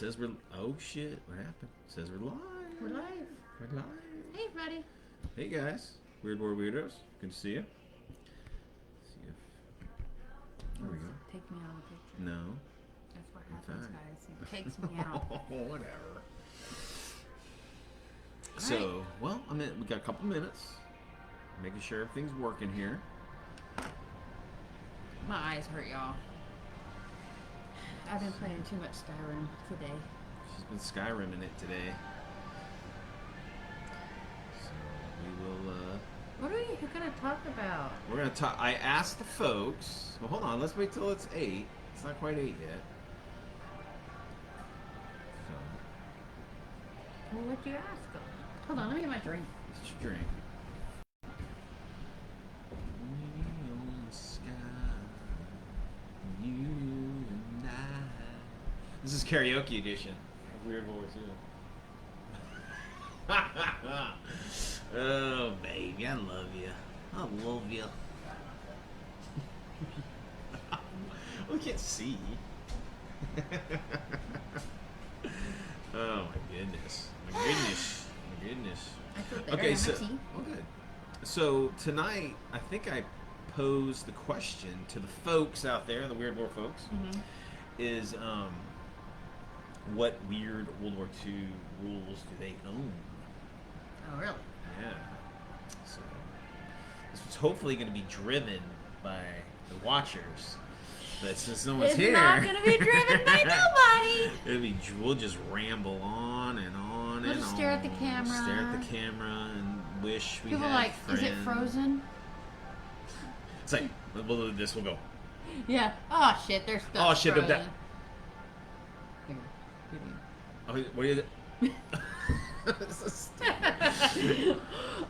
says we're... Oh, shit. What happened? It says we're live. We're live. We're live. Hey, buddy. Hey, guys. Weird War Weirdos. Good to see you. See if... There we go. Take me out of the picture. No. That's what happens, guys. It takes me out. Whatever. So, well, we got a couple minutes. Making sure everything's working here. My eyes hurt, y'all. I've been playing too much Skyrim today. She's been Skyrimming it today. So, we will, What are you going to talk about? We're going to talk... I asked the folks... Well, hold on. Let's wait till it's 8. It's not quite 8 yet. So... Well, what'd you ask them? Hold on, let me get my drink. It's your drink. You and I. This is karaoke edition. Weird voice, yeah. Oh, baby, I love you. I love you. We can't see. Oh my goodness. My goodness. My goodness. I feel better. Okay, so tea. well, good. So tonight, I think I posed the question to the folks out there, the Weird War folks, is what weird World War II rules do they own? Oh, really? Yeah. So this was hopefully going to be driven by the watchers, but since no one's here, it's not going to be driven by nobody. We'll just ramble on and on We'll and just on. stare at the camera. Stare at the camera and wish we People had are like, friends. is it frozen? It's like, we'll do this, we'll go. Yeah. Oh, shit, there's stuff Oh, shit, but frozen. that... Here. Oh, what is it? This is stupid.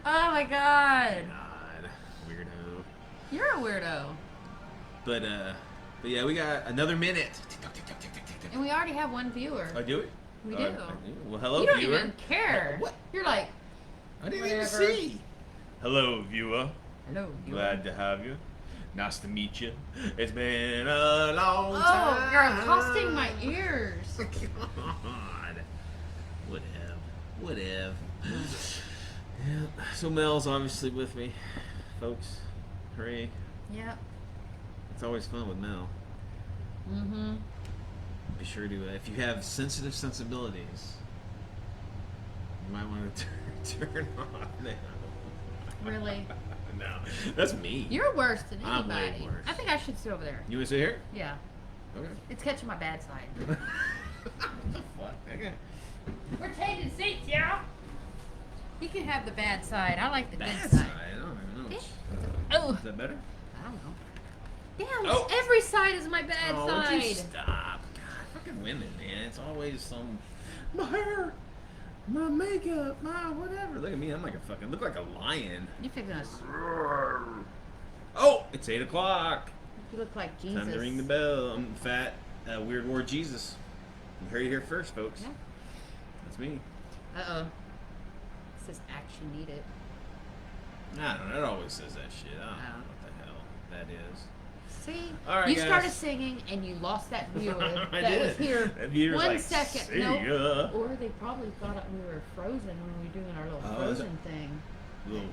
Oh, my God. God, weirdo. You're a weirdo. But yeah, we got another minute. And we already have one viewer. I do it? We I do. do. Well, hello, You don't viewer. even care. What? You're like, I didn't whatever. even see. Hello, viewer. hello, viewer. Glad to have you. Nice to meet you. It's been a long Oh, time. you're accosting my ears. God. Whatever. Yeah. So Mel's obviously with me, folks. Hooray. Yep. It's always fun with Mel. Mm-hmm. Be sure to, if you have sensitive sensibilities, you might want to turn off now. Really? No, that's me. You're worse than I'm way anybody. worse. I think I should sit over there. You want to sit here? Yeah. Okay. It's catching my bad side. What the fuck? Okay. We're changing seats, y'all. You can have the bad side. I like the Bad good side. side. I don't even know. Oh. Is that better? I don't know. Damn, Oh. every side is my bad Oh, side. would you stop? God, fucking women, man. It's always some... My hair, my makeup, my whatever. Look at me. I'm like a fucking... Look like a lion. You fixing us. Oh, it's 8 o'clock. You look like Jesus. Time to ring the bell. I'm fat, Weird War Jesus. You heard it here first, folks. Yeah. That's me. Uh-oh. It says action needed. I don't know. It always says that shit. I don't know what the hell that is. See? All right, you guys. started singing and you lost that viewer I that did. was here That viewer was 1 like, second. "See Nope. ya." Or they probably thought we were frozen when we were doing our little Oh, is frozen thing. Little.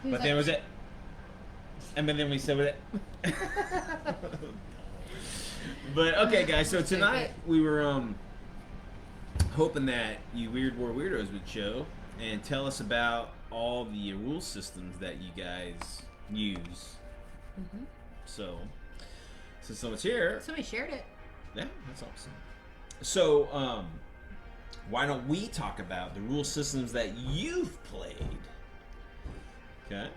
Who's But that? then was it. And then we said with it. But okay, guys. So tonight we were hoping that you Weird War Weirdos would show and tell us about all the rule systems that you guys use. So since someone's here, Somebody shared it. yeah, that's awesome. So why don't we talk about the rule systems that you've played? Okay.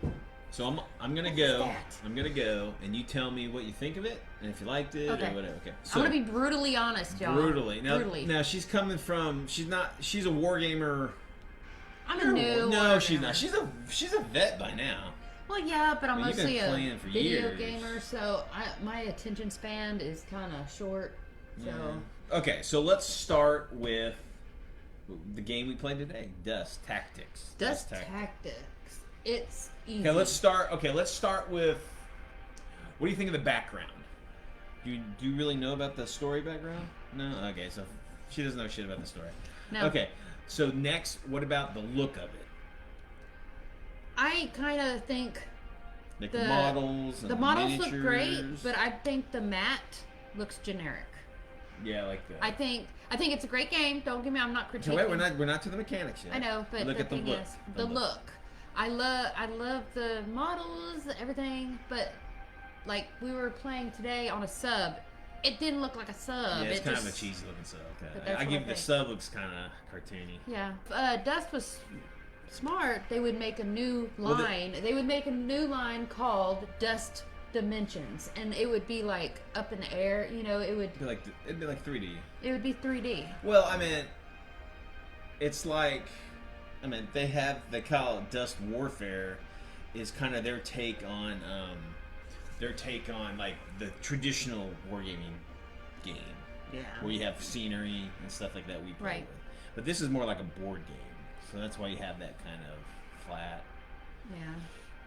So I'm gonna go. that? I'm gonna go, and you tell me what you think of it, and if you liked it Okay. or whatever. Okay. So I'm gonna be brutally honest, y'all. brutally. Now, brutally. now she's coming from. She's not. She's a wargamer. I'm a new. No, she's not. She's a vet by now. Well, yeah, but I'm Well, you've been mostly a playing for video years. gamer, so my attention span is kind of short. So Yeah. Okay, so let's start with the game we played today, Dust Tactics. Dust Tactics. It's easy. Okay, let's start. Okay, let's start with. What do you think of the background? Do you really know about the story background? No. Okay, so She doesn't know shit about the story. No. Okay, so next, what about the look of it? I kind of think Like the models and the models miniatures. look great, but I think the mat looks generic. Yeah, like that. I think it's a great game. Don't get me. I'm not critiquing. So wait, we're not to the mechanics yet. I know, but look the at the thing look. is, the look. I love the models, everything, but like we were playing today on a sub, it didn't look like a sub. Yeah, it's it kind just, of a cheesy looking sub. But I give the sub looks kind of cartoony. Yeah, Dust was smart. They would make a new line. They would make a new line called Dust Dimensions, and it would be like up in the air. You know, it'd be like 3D. It would be 3D. Well, I mean, it's like, they call it Dust Warfare, is kind of their take on like the traditional wargaming game. Yeah. Where you have scenery and stuff like that we play Right. with. But this is more like a board game, so that's why you have that kind of flat. Yeah.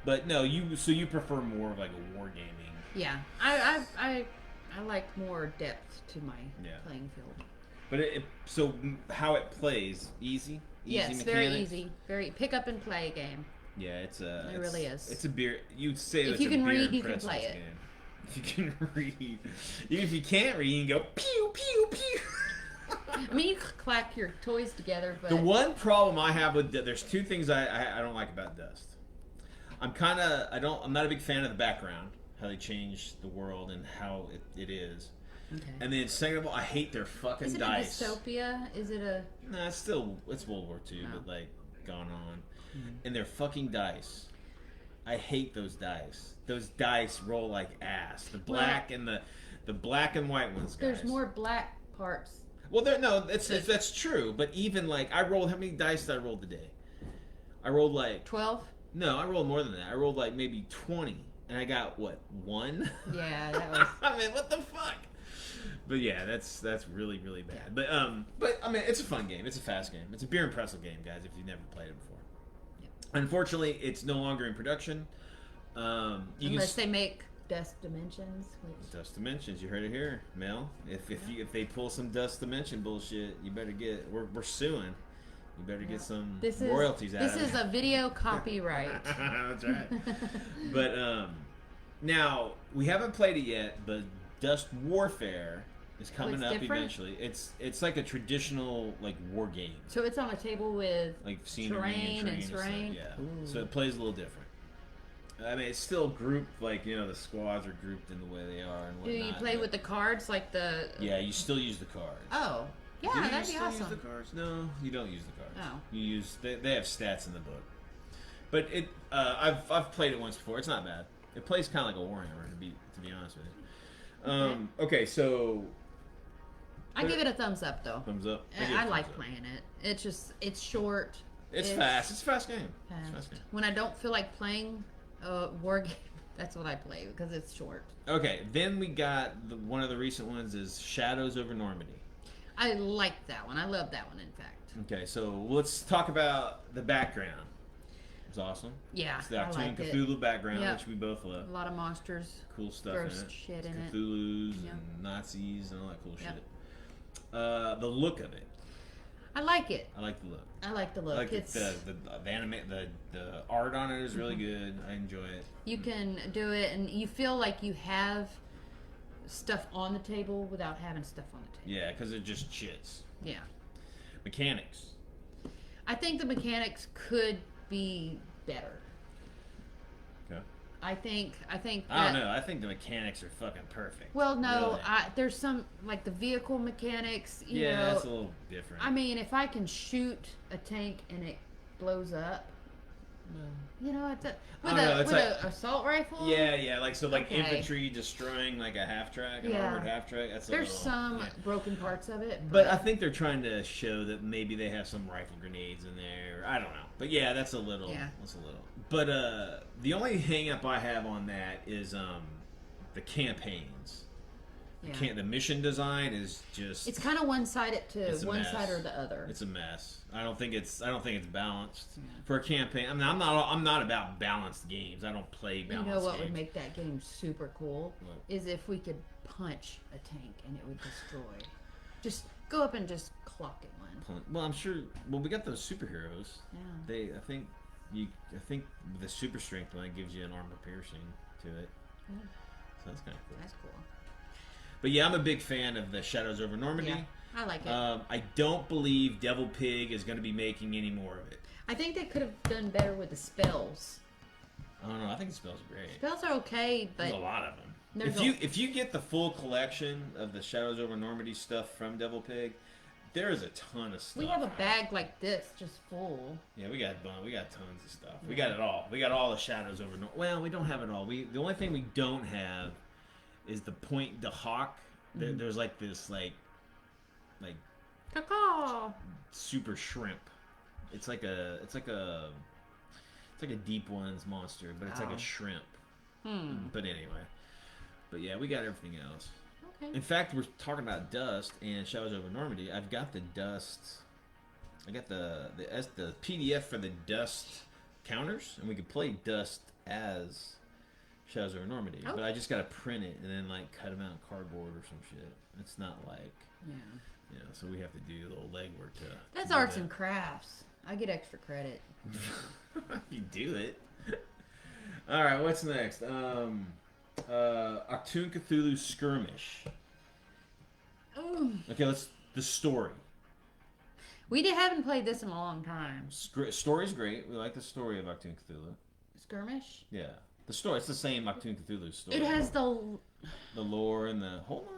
But no, you prefer more of like a wargaming. Yeah. I like more depth to my playing field. But so how it plays, easy Yes, mechanics? very easy. Very pick up and play game. Yeah, it really is. It's a beer. You'd say if it's you can a beer read, and you can pretzels play it. game. If you can read, even if you can't read, you can go pew pew pew. I mean, you clack your toys together, but The one problem I have with there's two things I don't like about Dust. I'm not a big fan of the background, how they changed the world and how it is. Okay. And then second of all, I hate their fucking is it dice. a dystopia? Is it a? Nah, it's World War II, but like gone on. Mm-hmm. And their fucking dice. I hate those dice. Those dice roll like ass. The black and the black and white ones, guys. There's more black parts. Well, that's true. But even like how many dice did I roll today? I rolled like 12. No, I rolled more than that. I rolled like maybe 20, and I got what 1? Yeah, that was. I mean, what the fuck? But yeah, that's really really bad. But I mean, it's a fun game. It's a fast game. It's a beer and pretzel game, guys. If you've never played it before. Yep. Unfortunately, it's no longer in production. Unless they make Dust Dimensions. Dust Dimensions, you heard it here, Mel. If they pull some Dust Dimension bullshit, you better we're suing. You better get some royalties out of it. This is a video copyright. That's right. But now we haven't played it yet, but Dust Warfare is coming up different? eventually. It's like a traditional like war game. So it's on a table with like scenery terrain and stuff. terrain. Yeah. Ooh. So it plays a little different. I mean, it's still grouped, like, the squads are grouped in the way they are and whatnot. Do you play with the cards, like the... Yeah, you still use the cards. Oh. Yeah, that'd be awesome. Use the cards? No, you don't use the cards. Oh. You use... They have stats in the book. But I've played it once before. It's not bad. It plays kind of like a Warhammer, to be honest with you. Okay, so... I give it a thumbs up, though. Thumbs up? I like playing it. It's short. It's fast. It's a fast game. Fast. It's a fast game. When I don't feel like playing a war game, that's what I play, because it's short. Okay, then we got one of the recent ones is Shadows over Normandy. I like that one. I love that one, in fact. Okay, so let's talk about the background. It's awesome. Yeah, it's the Cthulhu I like Cthulhu background, Yep. which we both love. A lot of monsters. Cool stuff gross in it. shit in it. Cthulhu's Yep. and Nazis and all that cool Yep. shit. The look of it. I like it. I like the look. I like the look. I like It's the art on it is really good. I enjoy it. You can do it, and you feel like you have stuff on the table without having stuff on the table. Yeah, because it just chits. Yeah. Mechanics. I think the mechanics could be better. Okay. I think. I don't know. I think the mechanics are fucking perfect. Well, no, really. there's some like the vehicle mechanics. You know, that's a little different. I mean, if I can shoot a tank and it blows up, you know, it's with an assault rifle. Yeah, like Okay. infantry destroying like a half track, an armored half track. There's some broken parts of it, but I think they're trying to show that maybe they have some rifle grenades in there. I don't know, but yeah, that's a little. Yeah. That's a little. But the only hang up I have on that is the campaigns. Yeah. The mission design is just. It's kind of one-sided to one mess. side or the other. It's a mess. I don't think it's balanced for a campaign. I mean, I'm not about balanced games. I don't play balanced games. You know what would make that game super cool What? is if we could punch a tank and it would destroy. Just go up and just clock it one. Well, I'm sure. Well, we got those superheroes. Yeah. I think the super strength one gives you an armor piercing to it. Yeah. So that's kind of cool. That's cool. But yeah, I'm a big fan of the Shadows over Normandy. Yeah, I like it. I don't believe Devil Pig is going to be making any more of it. I think they could have done better with the spells. I don't know. I think the spells are great. Spells are okay, but There's a lot of them. If you get the full collection of the Shadows over Normandy stuff from Devil Pig, there is a ton of stuff. We have a bag like this, just full. Yeah, we got tons of stuff. We got it all. We got all the Shadows over Normandy. Well, we don't have it all. The only thing we don't have is the hawk. There's like this like Caw. super shrimp. It's like a deep ones monster, but it's like a shrimp. But anyway, yeah, we got everything else. Okay. In fact, we're talking about Dust and Shadows over Normandy. I've got the Dust. I got the PDF for the Dust counters, and we could play Dust as Shadows over Normandy. Oh. But I just got to print it and then like cut them out in cardboard or some shit. It's not like so we have to do a little legwork to. That's arts and crafts. I get extra credit. You do it. All right, what's next? Achtung Cthulhu Skirmish. Ooh. Okay, the story. We haven't played this in a long time. Story's great. We like the story of Achtung Cthulhu. Skirmish? Yeah. The story, it's the same Achtung Cthulhu story. It has the lore and the... Hold on.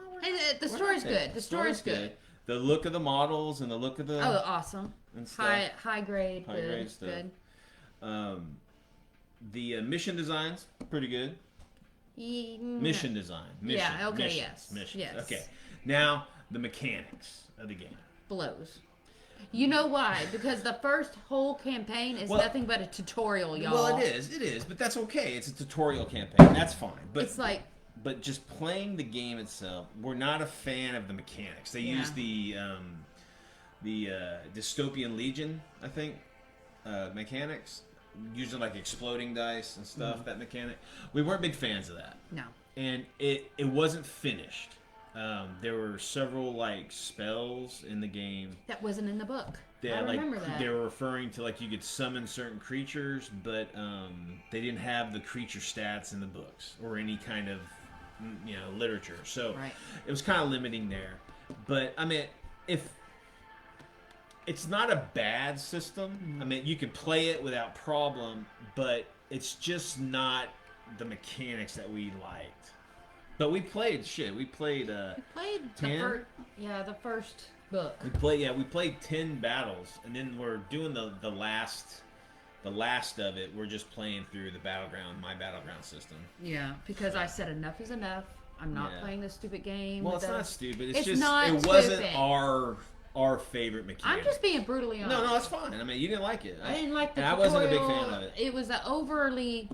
The story's good. The story's good. The look of the models and the look of the... Oh, awesome. And stuff. High grade. High grade stuff. Good. The mission design's pretty good. Mission design. Yeah, okay, missions, yes. Missions. Yes. Okay. Now, the mechanics of the game. Blows. You know why? Because the first whole campaign is nothing but a tutorial, y'all. Well, it is, but that's okay. It's a tutorial campaign. That's fine. But it's like... But just playing the game itself, we're not a fan of the mechanics. They use the Dystopian Legion, I think, mechanics, using like exploding dice and stuff. That mechanic, we weren't big fans of that. No, and it wasn't finished. There were several like spells in the game that wasn't in the book. Yeah, I remember like that. they were referring to like you could summon certain creatures, but they didn't have the creature stats in the books or any kind of literature. So it was kind of limiting there. But I mean, if it's not a bad system, I mean you can play it without problem, but it's just not the mechanics that we liked. But we played shit. We played 10. The first book. We played 10 battles, and then we're doing the last of it. We're just playing through my battleground system. Yeah, because I said enough is enough. I'm not playing this stupid game. Well, it's not stupid. It's just not it wasn't our favorite mechanic. I'm just being brutally honest. No, that's fine. I mean, you didn't like it. I didn't like the tutorial. I wasn't a big fan of it. It was overly.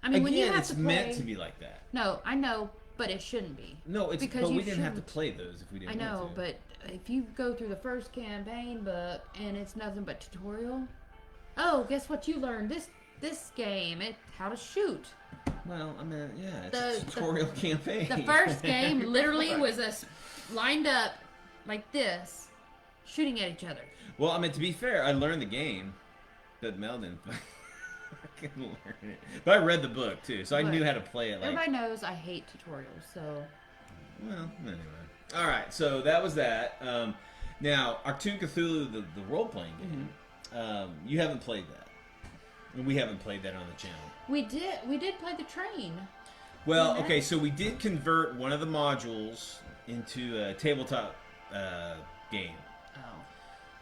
I mean, again, when you have it's to play, meant to be like that. No, I know, but it shouldn't be. No, it's because we didn't have to play those if we didn't. I know, want to. but if you go through the first campaign book and it's nothing but tutorial. Oh, guess what you learned this game? How to shoot. Well, I mean, yeah, it's a tutorial campaign. The first game literally was us lined up like this, shooting at each other. Well, I mean, to be fair, I learned the game, but Mel didn't. I couldn't learn it. But I read the book too, so I knew how to play it. Everybody knows I hate tutorials, so. Well, anyway. All right, so that was that. Now, Achtung Cthulhu, the role-playing game, you haven't played that. And we haven't played that on the channel. We did play the train. Well, okay, so we did convert one of the modules into a tabletop game. Oh.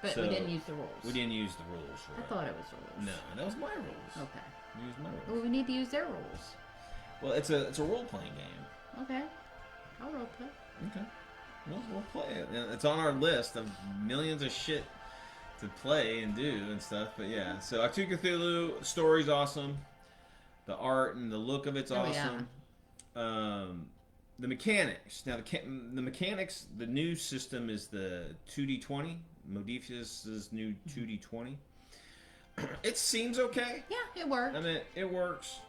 But we didn't use the rules. We didn't use the rules for it. I thought it was rules. No, that was my rules. Okay. We used my rules. Well, we need to use their rules. Well, it's a role-playing game. Okay. I'll role play. Okay. We'll play it. It's on our list of millions of shit to play and do and stuff. But yeah, so Achtung Cthulhu, story's awesome. The art and the look of it's awesome. Yeah. The mechanics. Now the mechanics. The new system is the 2D20. Modiphius's new 2D20. It seems okay. Yeah, it works. I mean, it works.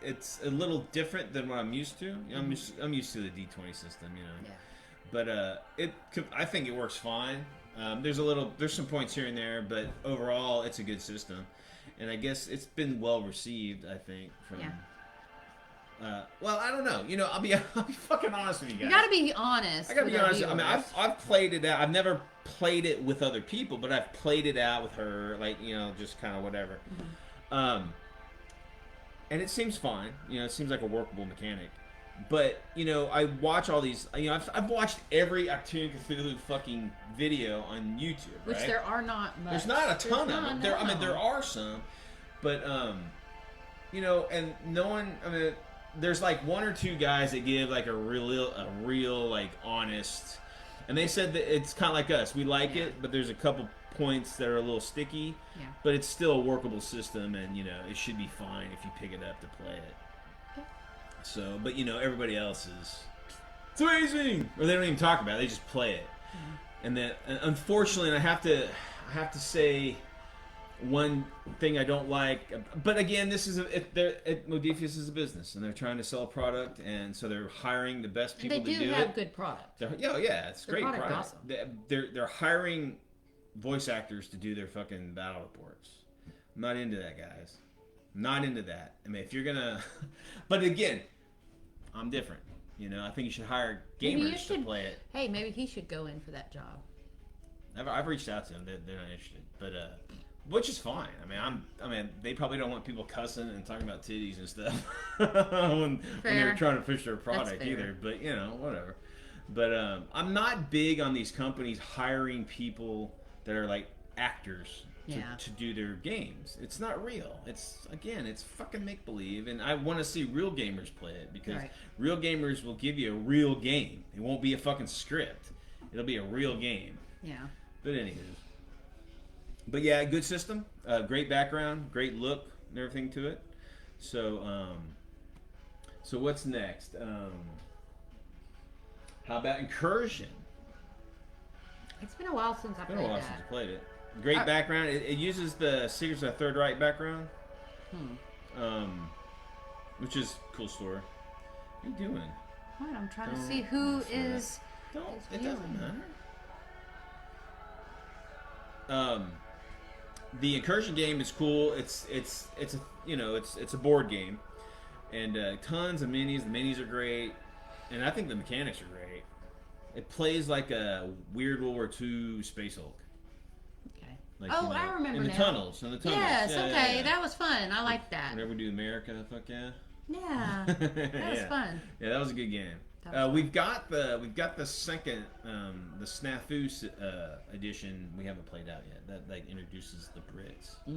It's a little different than what I'm used to. I'm used to the D20 system, Yeah. but I think it works fine. There's some points here and there, but overall, it's a good system, and I guess it's been well received. I think from. Yeah. Well, I don't know. You know, I'll be fucking honest with you guys. You gotta be honest. I gotta with be our honest. I mean, viewers. I've played it out. I've never played it with other people, but I've played it out with her, like, you know, just kind of whatever. And it seems fine. You know, it seems like a workable mechanic. But you know, I watch all these. You know, I've watched every Actoon Cthulhu fucking video on YouTube. Which right? there are not much. There's not a ton of them. No. I mean, there are some, but you know, and no one. I mean, there's like one or two guys that give like a real like honest, and they said that it's kind of like us. We like it, but there's a couple points that are a little sticky. Yeah. But it's still a workable system, and you know, it should be fine if you pick it up to play it. So, but you know, everybody else is, it's amazing, or they don't even talk about it; they just play it. And then, unfortunately, I have to say one thing I don't like. But again, this is Modiphius is a business, and they're trying to sell a product, and so they're hiring the best people to do it. They do have good product. Yeah, it's great product. Awesome. They're hiring voice actors to do their fucking battle reports. I'm not into that, guys. Not into that. I mean, if you're gonna, but again, I'm different. You know, I think you should hire gamers to play it. Hey, maybe he should go in for that job. I've reached out to them. They're not interested, but which is fine. I mean, they probably don't want people cussing and talking about titties and stuff when they're trying to push their product either. But you know, whatever. But I'm not big on these companies hiring people that are like actors to do their games. It's not real. It's fucking make believe, and I want to see real gamers play it because real gamers will give you a real game. It won't be a fucking script. It'll be a real game. Yeah. But anywho. But yeah, good system, great background, great look and everything to it. So so what's next? How about Incursion? It's been a while since I played that. It's been a while since I played it. Great background. It uses the Secrets of the Third Reich background. Which is a cool story. What are you doing? What? I'm trying to see who is. It doesn't matter. The Incursion game is cool. It's a board game, and tons of minis. The minis are great, and I think the mechanics are great. It plays like a Weird World War II Space Hulk. Okay. Like, I remember in the tunnels. Yes. Okay, that was fun. I like that. Whenever we do America, fuck yeah. Yeah, that was fun. Yeah, that was a good game. We've got the second the Snafu edition we haven't played out yet. That like introduces the Brits to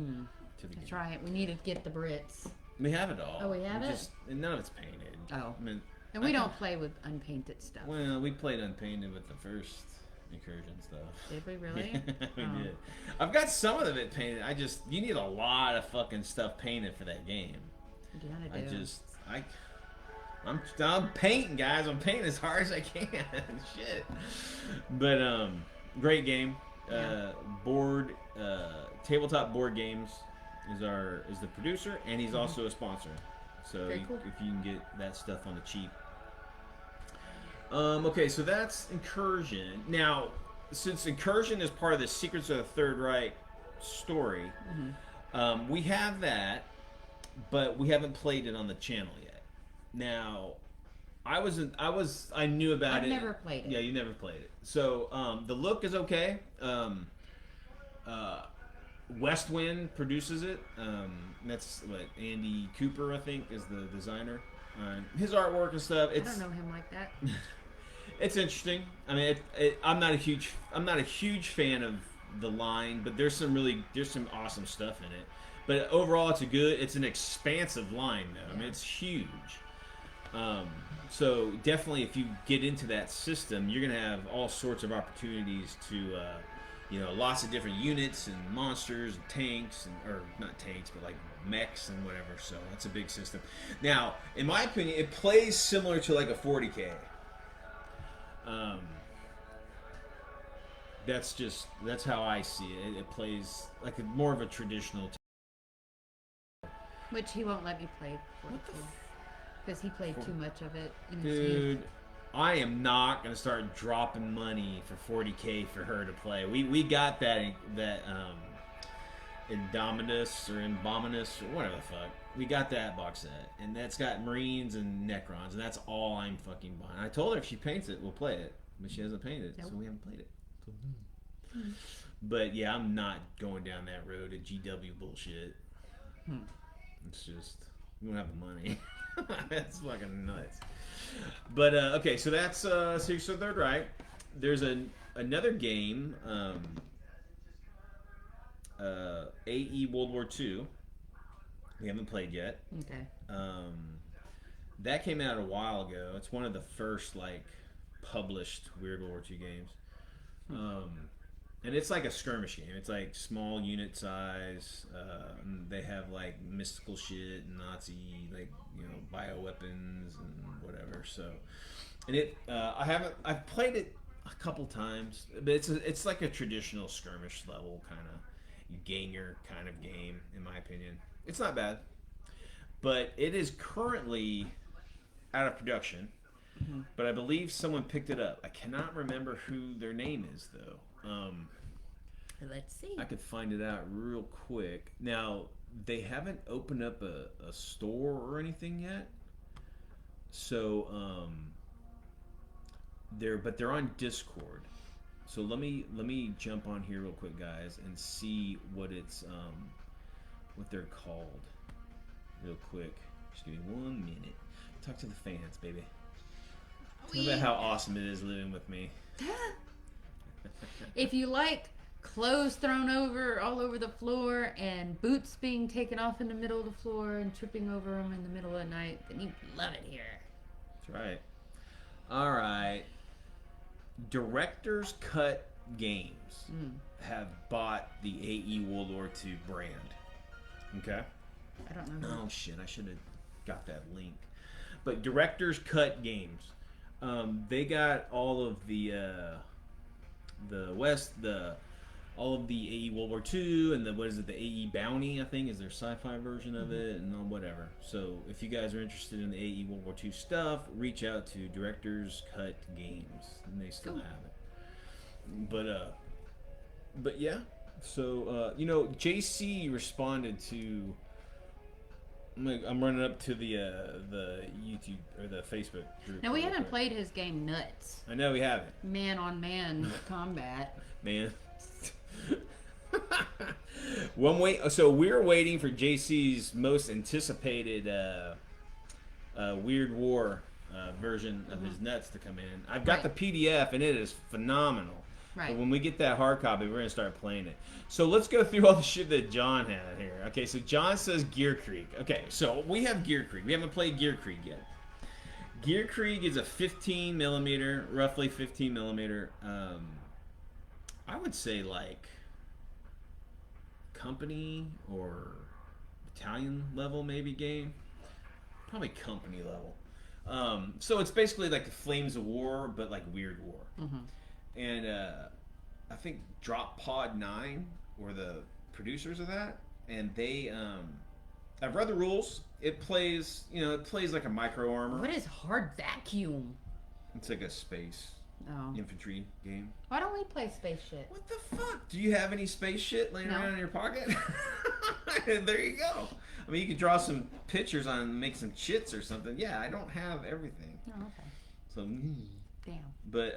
the game. That's right. We need to get the Brits. We have it all. Oh, we have it. None of it's painted. Oh, I mean, and we don't play with unpainted stuff. Well, we played unpainted with the first Incursion stuff. Did we really? Yeah, we did. I've got some of it painted. You need a lot of fucking stuff painted for that game. Yeah, I'm painting, guys. I'm painting as hard as I can. Shit. But great game. Tabletop Board Games is the producer, and he's also a sponsor. So if you can get that stuff on the cheap. Okay, so that's Incursion. Now, since Incursion is part of the Secrets of the Third Reich story, we have that, but we haven't played it on the channel yet. Now, I knew about it. I've never played it. Yeah, you never played it. So the look is okay. Westwind produces it. That's what Andy Cooper, I think, is the designer. His artwork and stuff. I don't know him like that. It's interesting. I mean, I'm not a huge fan of the line, but there's some awesome stuff in it. But overall, it's an expansive line, though. I mean, it's huge. So definitely, if you get into that system, you're gonna have all sorts of opportunities to, lots of different units and monsters and tanks, or not tanks, but like mechs and whatever. So that's a big system. Now, in my opinion, it plays similar to like a 40K. That's how I see it. It plays like more of a traditional. Which he won't let me play because he played too much of it in his Dude, youth. I am not gonna start dropping money for 40K for her to play. We got that Indominus or whatever the fuck. We got that box set, and that's got Marines and Necrons, and that's all I'm fucking buying. I told her if she paints it, we'll play it, but she hasn't painted it, so we haven't played it. But yeah, I'm not going down that road of GW bullshit. It's just we don't have the money. That's fucking nuts. But okay, so that's Secrets of the Third Reich. There's another game, AE World War II. We haven't played yet. Okay. That came out a while ago. It's one of the first like published Weird World War II games. And it's like a skirmish game. It's like small unit size. They have like mystical shit, Nazi, like, you know, bioweapons and whatever. So, and I've played it a couple times, but it's like a traditional skirmish level kind of ganger kind of game, in my opinion. It's not bad, but it is currently out of production. But I believe someone picked it up. I cannot remember who their name is though. Let's see. I could find it out real quick. Now, they haven't opened up a store or anything yet. So, they're on Discord. So let me jump on here real quick, guys, and see what what they're called. Real quick. Just give me 1 minute. Talk to the fans, baby. Tell about how awesome it is living with me. If you like clothes thrown all over the floor and boots being taken off in the middle of the floor and tripping over them in the middle of the night, then you love it here. That's right. All right. Director's Cut Games have bought the AE World War II brand. Okay? I don't know. Oh, shit. I should have got that link. But Director's Cut Games. They got all of the all of the AE World War II and the AE Bounty, I think, is their sci-fi version of it, and whatever. So if you guys are interested in the AE World War II stuff, reach out to Director's Cut Games, and they still have it. But yeah. So you know, JC responded to. I'm running up to the YouTube or the Facebook group. Now we haven't played his game Nuts. I know we haven't. Man on man combat. Man. So we're waiting for JC's most anticipated Weird War version of his Nuts to come in. I've got the PDF and it is phenomenal. Right. But when we get that hard copy, we're going to start playing it. So let's go through all the shit that John had here. Okay, so John says Gear Creek. Okay, so we have Gear Creek. We haven't played Gear Creek yet. Gear Creek is a 15 millimeter, roughly 15 millimeter. I would say like company or battalion level maybe game. Probably company level. So it's basically like the Flames of War, but like Weird War. And I think Drop Pod 9 were the producers of that, and they I've read the rules. It plays like a micro armor. What is Hard Vacuum? It's like a space infantry game. Why don't we play space shit? What the fuck? Do you have any space shit laying around in your pocket? There you go. I mean, you could draw some pictures on and make some chits or something. Yeah, I don't have everything. Oh, okay. So. Damn. But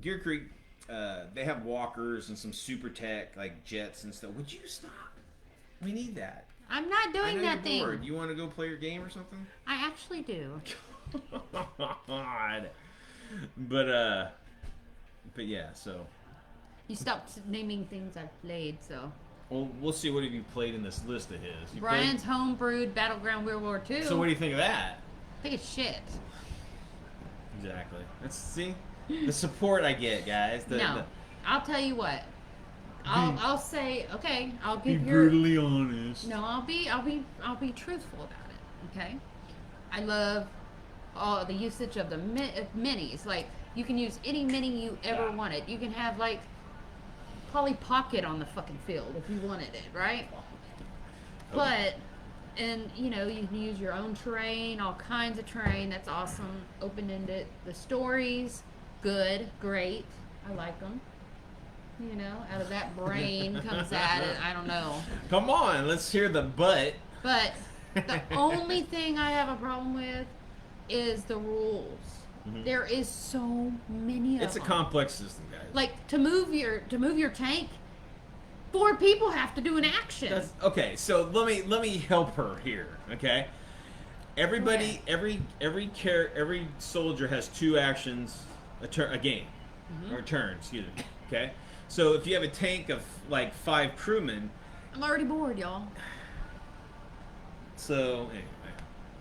Gear Creek, they have walkers and some super tech like jets and stuff. Would you stop? We need that. I'm not doing that thing. Bored. You want to go play your game or something? I actually do. God. But yeah. So. You stopped naming things I've played, so. Well, we'll see what have you played in this list of his. Brian's homebrewed Battleground World War II. So what do you think of that? I think it's shit. Exactly. See the support I get, guys. I'll tell you what. I'll say okay. I'll give be brutally honest. No, I'll be truthful about it. Okay. I love all the usage of the minis. Like you can use any mini you ever wanted. You can have like Polly Pocket on the fucking field if you wanted it, right? Okay. But And you know, you can use your own terrain, all kinds of terrain. That's awesome. Open-ended. The stories, good, great. I like them. You know, out of that brain comes that. I don't know. Come on, let's hear the butt. But the only thing I have a problem with is the rules. There is so many of them. It's a complex system, guys. Like to move your tank, 4 people have to do an action. Okay, so let me help her here. Okay, everybody, every soldier has 2 actions a game, or a turn. Excuse me. Okay, so if you have a tank of like 5 crewmen, I'm already bored, y'all. So anyway,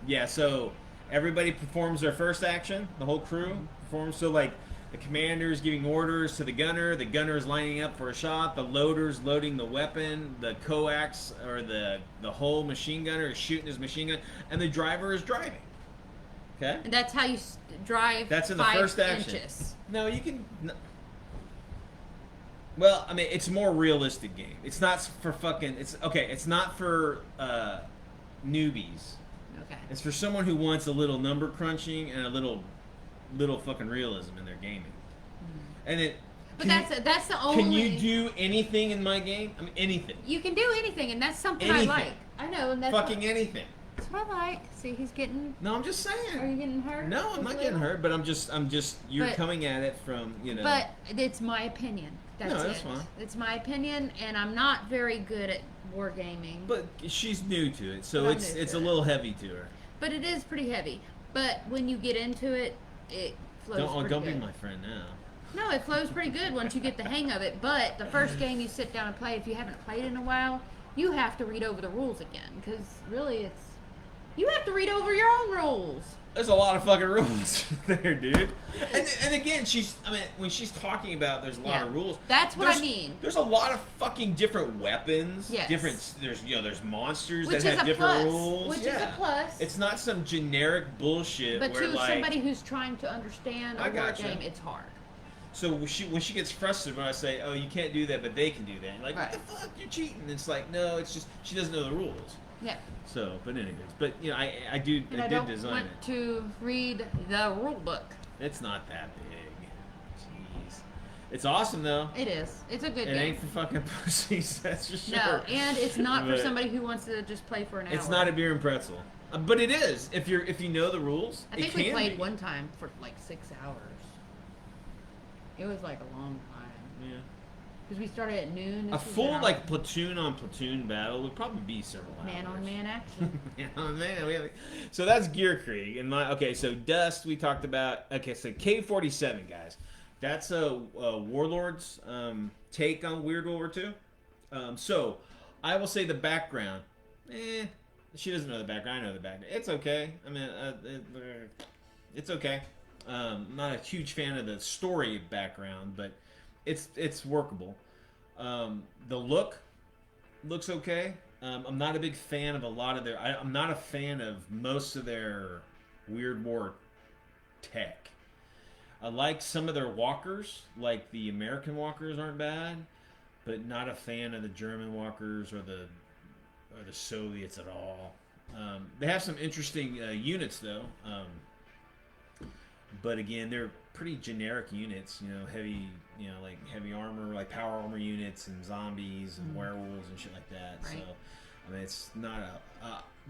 yeah. So everybody performs their first action. The whole crew performs. So like the commander is giving orders to the gunner is lining up for a shot, the loader's loading the weapon, the coax or the whole machine gunner is shooting his machine gun, and the driver is driving. Okay? And that's how you drive. That's in the 5 first action. inches. No, you can. No. Well, I mean, it's a more realistic game. It's not for fucking. It's okay. It's not for newbies. Okay. It's for someone who wants a little number crunching and a little fucking realism in their gaming. And it. But that's the only. Can you do anything in my game? I mean, anything. You can do anything, and that's something Anything. I like. I know, and that's Fucking anything. That's what I like. See, he's getting. No, I'm just saying. Are you getting hurt? No, I'm not getting hurt, but I'm just. You're coming at it from, you know. But it's my opinion. That's that's it. fine. It's my opinion, and I'm not very good at wargaming. But she's new to it, so I'm it's new to a it. little heavy to her. But it is pretty heavy. But when you get into it, it flows pretty Don't good. be my friend now. No, it flows pretty good once you get the hang of it. But the first game you sit down and play, if you haven't played in a while, you have to read over the rules again. Because really, you have to read over your own rules. There's a lot of fucking rules there, dude. And again, when she's talking about there's a lot of rules. That's what I mean. There's a lot of fucking different weapons. Yes. There's monsters Which that have is a different plus. rules. Which is a plus. It's not some generic bullshit. But where to somebody who's trying to understand a war game, it's hard. So when she gets frustrated when I say, "Oh, you can't do that, but they can do that," and like, what the fuck, you're cheating. And it's like, no, it's just she doesn't know the rules. Yeah. So, but anyways, but you know, I did design it. I don't want to read the rule book. It's not that big. Jeez, it's awesome though. It is. It's a good game. It ain't for fucking pussies, that's for sure. No, and it's not for somebody who wants to just play for an hour. It's not a beer and pretzel, but it is if you know the rules. I think we played one time for like 6 hours. It was like a long time. Yeah. Because we started at noon. A full like platoon on platoon battle would probably be several hours. Man on man action. Man on man. So that's Gear Creek. And okay, so Dust we talked about. Okay, so K-47 guys. That's a Warlord's take on Weird World War II. So I will say the background. She doesn't know the background. I know the background. It's okay. I mean, it's okay. I'm not a huge fan of the story background, but it's workable. The looks okay. I'm not a big fan of a lot of their. I'm not a fan of most of their Weird War tech. I like some of their walkers, like the American walkers aren't bad, but not a fan of the German walkers or the Soviets at all. They have some interesting units though. But again, they're pretty generic units, you know, like heavy armor, like power armor units and zombies and werewolves and shit like that. Right. So, I mean, it's not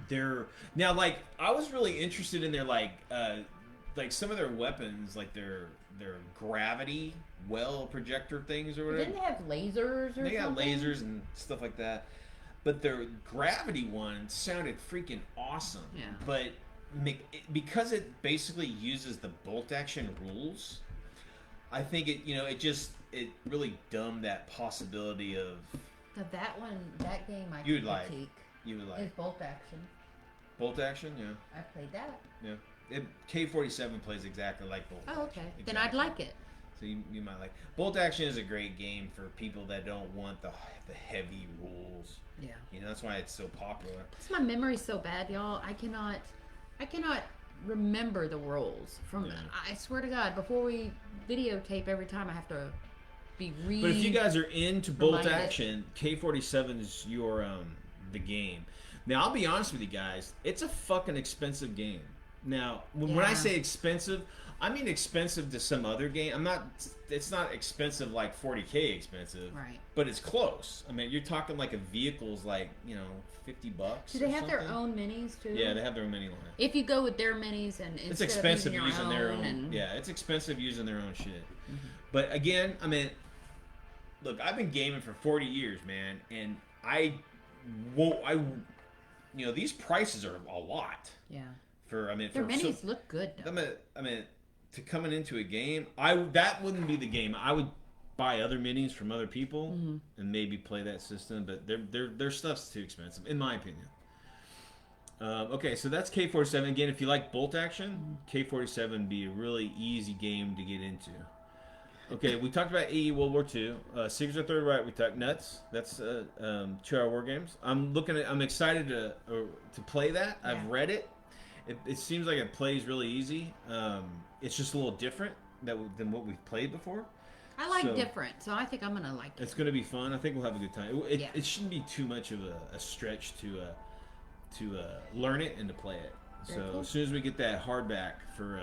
they're, now, like, I was really interested in their, like some of their weapons, like their gravity well projector things or whatever. Didn't they have lasers or something? They got lasers and stuff like that. But their gravity one sounded freaking awesome. Yeah. But because it basically uses the bolt action rules, I think it really dumbed that possibility of. That game I You would critique. like. You would like. Is bolt action. Bolt action, yeah. I played that. Yeah. K-47 plays exactly like bolt action. Oh, okay. Exactly. Then I'd like it. So you might like. Bolt action is a great game for people that don't want the heavy rules. Yeah. You know, that's why it's so popular. Because my memory's so bad, y'all. I cannot remember the rules from. Yeah. I swear to God, before we videotape, every time I have to be read. But if you guys are into bolt reminded. action, K-47 is your the game. Now, I'll be honest with you guys. It's a fucking expensive game. Now, when I Yeah. say expensive, I mean expensive to some other game. It's not expensive like 40K expensive. Right. But it's close. I mean, you're talking like a vehicle's like, $50. Do they or have their something. own minis too? Yeah, they have their own mini line. If you go with their minis and It's instead expensive of using their own. and, Yeah, it's expensive using their own shit. But again, I mean, look, I've been gaming for 40 years, man, and these prices are a lot Yeah. for. Their minis look good though. To coming into a game, that wouldn't be the game. I would buy other minis from other people and maybe play that system, but their stuff's too expensive, in my opinion. Okay, so that's K47. Again, if you like bolt action, K47 would be a really easy game to get into. Okay, we talked about AE World War II. Secrets of Third Reich, we talked Nuts. That's 2-hour war games. I'm excited to play that. Yeah. I've read it. It seems like it plays really easy. It's just a little different than what we've played before. I like different, so I think I'm gonna like it. It's gonna be fun. I think we'll have a good time. Yeah. It shouldn't be too much of a stretch to learn it and to play it. Very So cool. as soon as we get that hardback for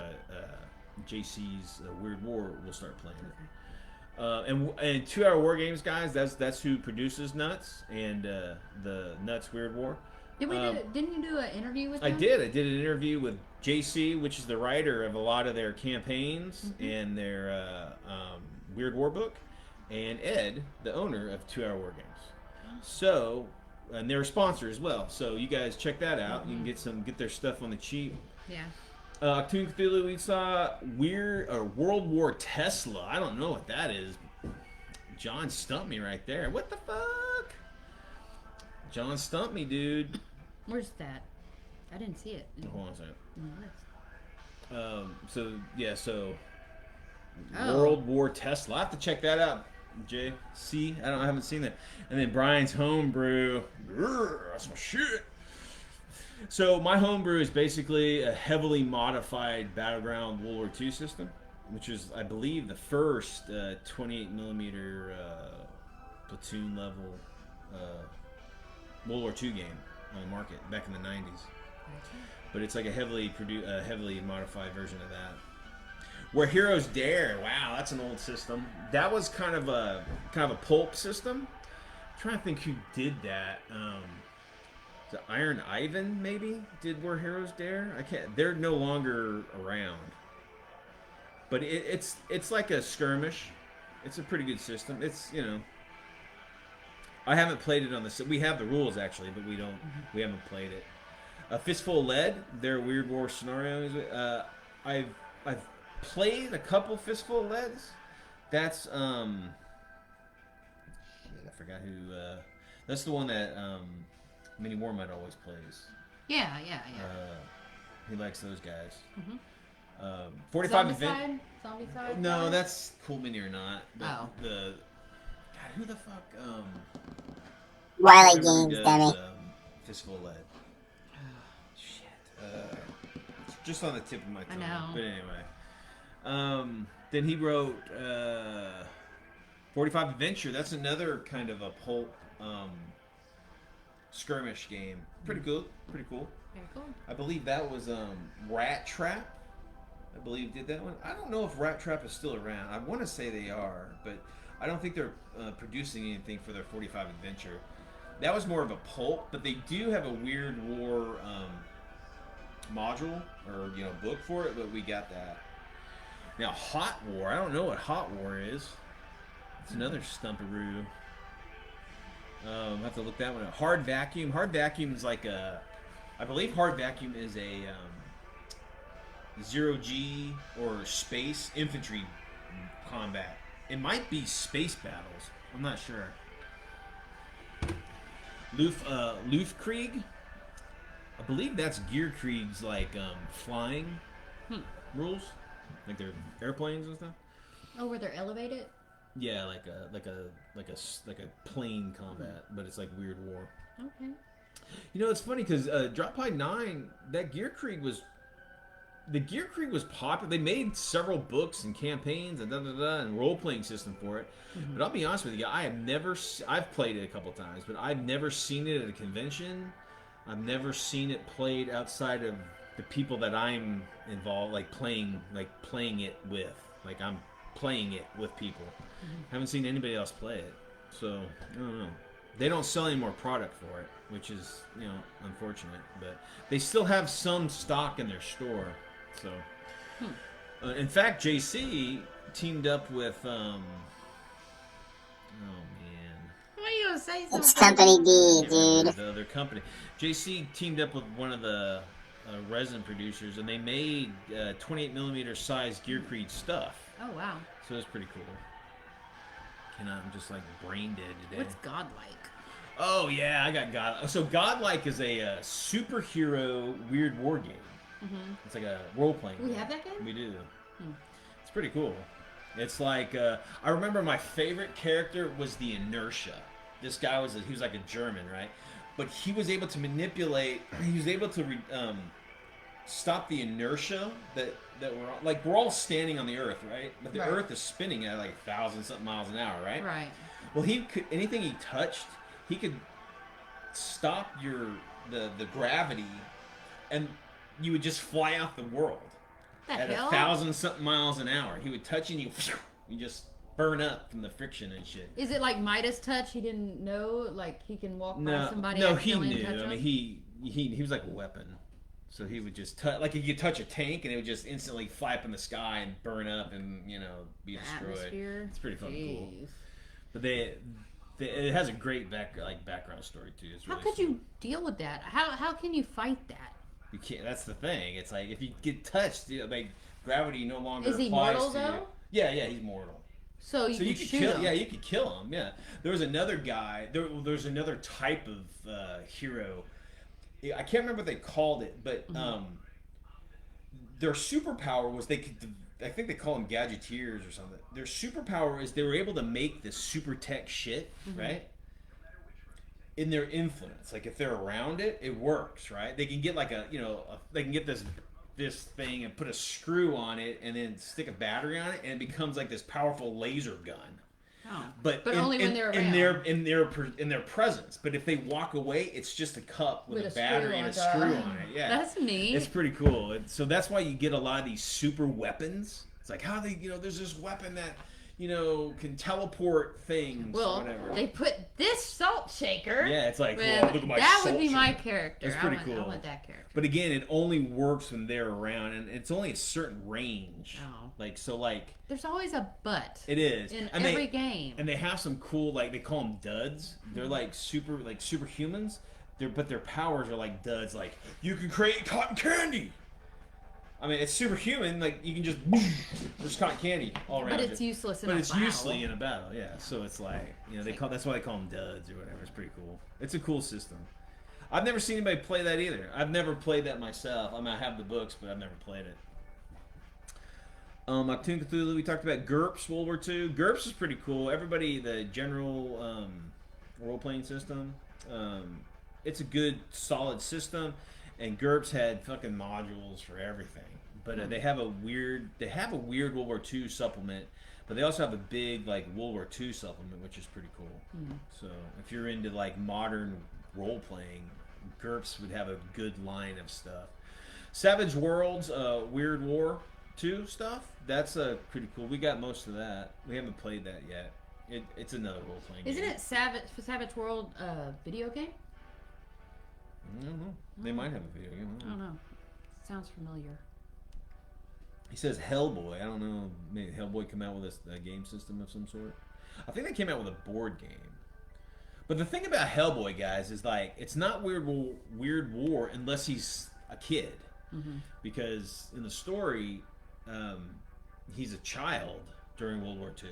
JC's Weird War, we'll start playing it. And 2-hour war games, guys. That's who produces Nuts and the Nuts Weird War. Didn't you do an interview with I them? did. I did an interview with JC, which is the writer of a lot of their campaigns and their Weird War book, and Ed, the owner of 2-hour war games. So, and they're a sponsor as well. So you guys check that out. You can get their stuff on the cheap. Yeah. Cthulhu Cthulhu, we saw World War Tesla. I don't know what that is. John stumped me right there. What the fuck? John stumped me, dude. Where's that? I didn't see it. Hold on a second. Oh, So Oh. World War Tesla. I have to check that out. JC, I haven't seen that. And then Brian's homebrew. That's my shit. So my homebrew is basically a heavily modified battleground World War II system, which is, I believe, the first 28 millimeter platoon level World War II game on the market back in the 90s. But it's like a heavily modified version of that. Where Heroes Dare, wow, that's an old system. That was kind of a pulp system. I'm trying to think who did that. The Iron Ivan maybe did Where Heroes Dare. I can't. They're no longer around. But it's like a skirmish. It's a pretty good system. It's I haven't played it on the. We have the rules actually, but we don't. We haven't played it. A Fistful of Lead. Their Weird War scenarios. I've played a couple Fistful of Leads. That's shit, I forgot who. That's the one that Mini Warmite always plays. Yeah. He likes those guys. 45 45 event. Zombicide? No, that's Cool Mini or not. Oh. God, who the fuck? Wiley whoever Games, does, dummy. Fistful of Lead. Shit. It's just on the tip of my tongue. I know. But anyway. Then he wrote 45 Adventure. That's another kind of a pulp skirmish game. Pretty cool. Very cool. I believe that was Rat Trap. I believe did that one. I don't know if Rat Trap is still around. I want to say they are, but I don't think they're producing anything for their 45 Adventure. That was more of a pulp, but they do have a Weird War module or book for it, but we got that. Now Hot War, I don't know what Hot War is. It's another stumperoo. I'll have to look that one up. Hard Vacuum. Hard Vacuum is like I believe Hard Vacuum is a 0G or space infantry combat. It might be space battles. I'm not sure. Luftkrieg. I believe that's Gearkrieg's like flying rules, like their airplanes and stuff. Oh, where they're elevated? Yeah, like a plane combat, but it's like Weird War. Okay. It's funny because Drop By 9, that Gearkrieg was popular. They made several books and campaigns and and role playing system for it. But I'll be honest with you, I've played it a couple times, but I've never seen it at a convention. I've never seen it played outside of the people that I'm involved, playing it with. Like I'm playing it with people. Haven't seen anybody else play it, so I don't know. They don't sell any more product for it, which is unfortunate. But they still have some stock in their store. So, in fact, JC teamed up with oh man. Why are you gonna say something? It's Company D, dude. The other company. JC teamed up with one of the resin producers, and they made 28mm size Gear Creed stuff. Oh wow. So it's pretty cool. I'm just like brain dead today. What's Godlike? Oh yeah, I got God. So Godlike is a superhero weird war game. It's like a role playing. We have that game. We do. It's pretty cool. It's like I remember my favorite character was the Inertia. This guy he was like a German, right? But he was able to manipulate. He was able to stop the inertia that we're all standing on the Earth, right? But the Earth is spinning at like 1,000-something miles an hour, right? Right. Well, anything he touched, he could stop the gravity, and you would just fly off the world at 1,000-something miles an hour. He would touch you, and you just burn up from the friction and shit. Is it like Midas touch? He didn't know, like he can walk by somebody. No, he and knew. touch I mean, he was like a weapon. So he would just touch, like you could touch a tank, and it would just instantly fly up in the sky and burn up and be destroyed. Atmosphere. It's pretty fucking cool. But it has a great background story too. It's really how could you deal with that? How can you fight that? You can't. That's the thing. It's like if you get touched, like gravity no longer is he applies mortal to you. though? Yeah, he's mortal. So you could shoot him. Yeah, you could kill him. Yeah, there was another guy. There's another type of hero. I can't remember what they called it, but their superpower was they could. I think they call them gadgeteers or something. Their superpower is they were able to make this super tech shit, right? In their influence, like if they're around it, it works, right? They can get like they can get this thing and put a screw on it and then stick a battery on it, and it becomes like this powerful laser gun. Oh. But only when they're around. in their presence. But if they walk away, it's just a cup with a battery and a screw on it. Yeah, that's neat. It's pretty cool. So that's why you get a lot of these super weapons. It's like how they there's this weapon that can teleport things. Well, or whatever. they put this salt shaker. Yeah, it's like look at my that salt would be my shaker. character. It's pretty cool. I want that character. But again, it only works when they're around, and it's only a certain range. Oh. There's always a but. It is in every game. And they have some cool, they call them duds. They're like superhumans. But their powers are like duds. Like you can create cotton candy. I mean, it's superhuman. Like you can just there's cotton candy all around. But it's useless in a battle. battle. But it's useless in a battle. Yeah. So it's like that's why they call them duds or whatever. It's pretty cool. It's a cool system. I've never seen anybody play that either. I've never played that myself. I mean, I have the books, but I've never played it. Octoon Cthulhu, we talked about GURPS, World War II. GURPS is pretty cool. Everybody, the general role-playing system, it's a good, solid system. And GURPS had fucking modules for everything. But they have a weird World War II supplement. But they also have a big World War II supplement, which is pretty cool. So if you're into modern role-playing, GURPS would have a good line of stuff. Savage Worlds, Weird War 2 stuff, that's pretty cool. We got most of that. We haven't played that yet. It's another role-playing game. Isn't it Savage World video game? I don't know. They might have a video game. I don't know. Sounds familiar. He says Hellboy. I don't know. Maybe Hellboy come out with a game system of some sort. I think they came out with a board game. But the thing about Hellboy, guys, is it's not Weird War unless he's a kid. Because in the story, he's a child during World War II.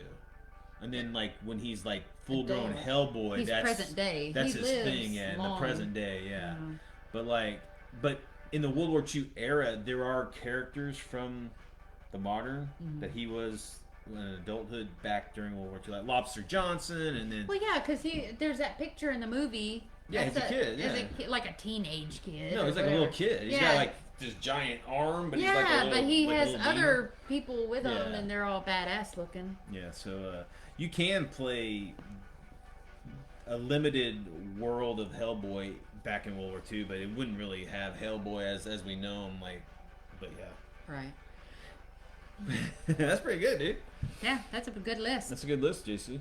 And then when he's full-grown Hellboy, he's that's present day. That's his thing, in the present day, yeah. But in the World War II era, there are characters from the modern that he was in adulthood back during World War II, like Lobster Johnson, and then. Well, yeah, because there's that picture in the movie. Yeah, he's a kid. Yeah. As a kid, like a teenage kid. No, he's like a little kid. He's got this giant arm, but he's like a little. But he has little other people with him, and they're all badass looking. Yeah, so you can play a limited world of Hellboy back in World War II, but it wouldn't really have Hellboy as we know him. Like, but yeah. Right. That's pretty good, dude. Yeah, that's a good list. That's a good list, JC.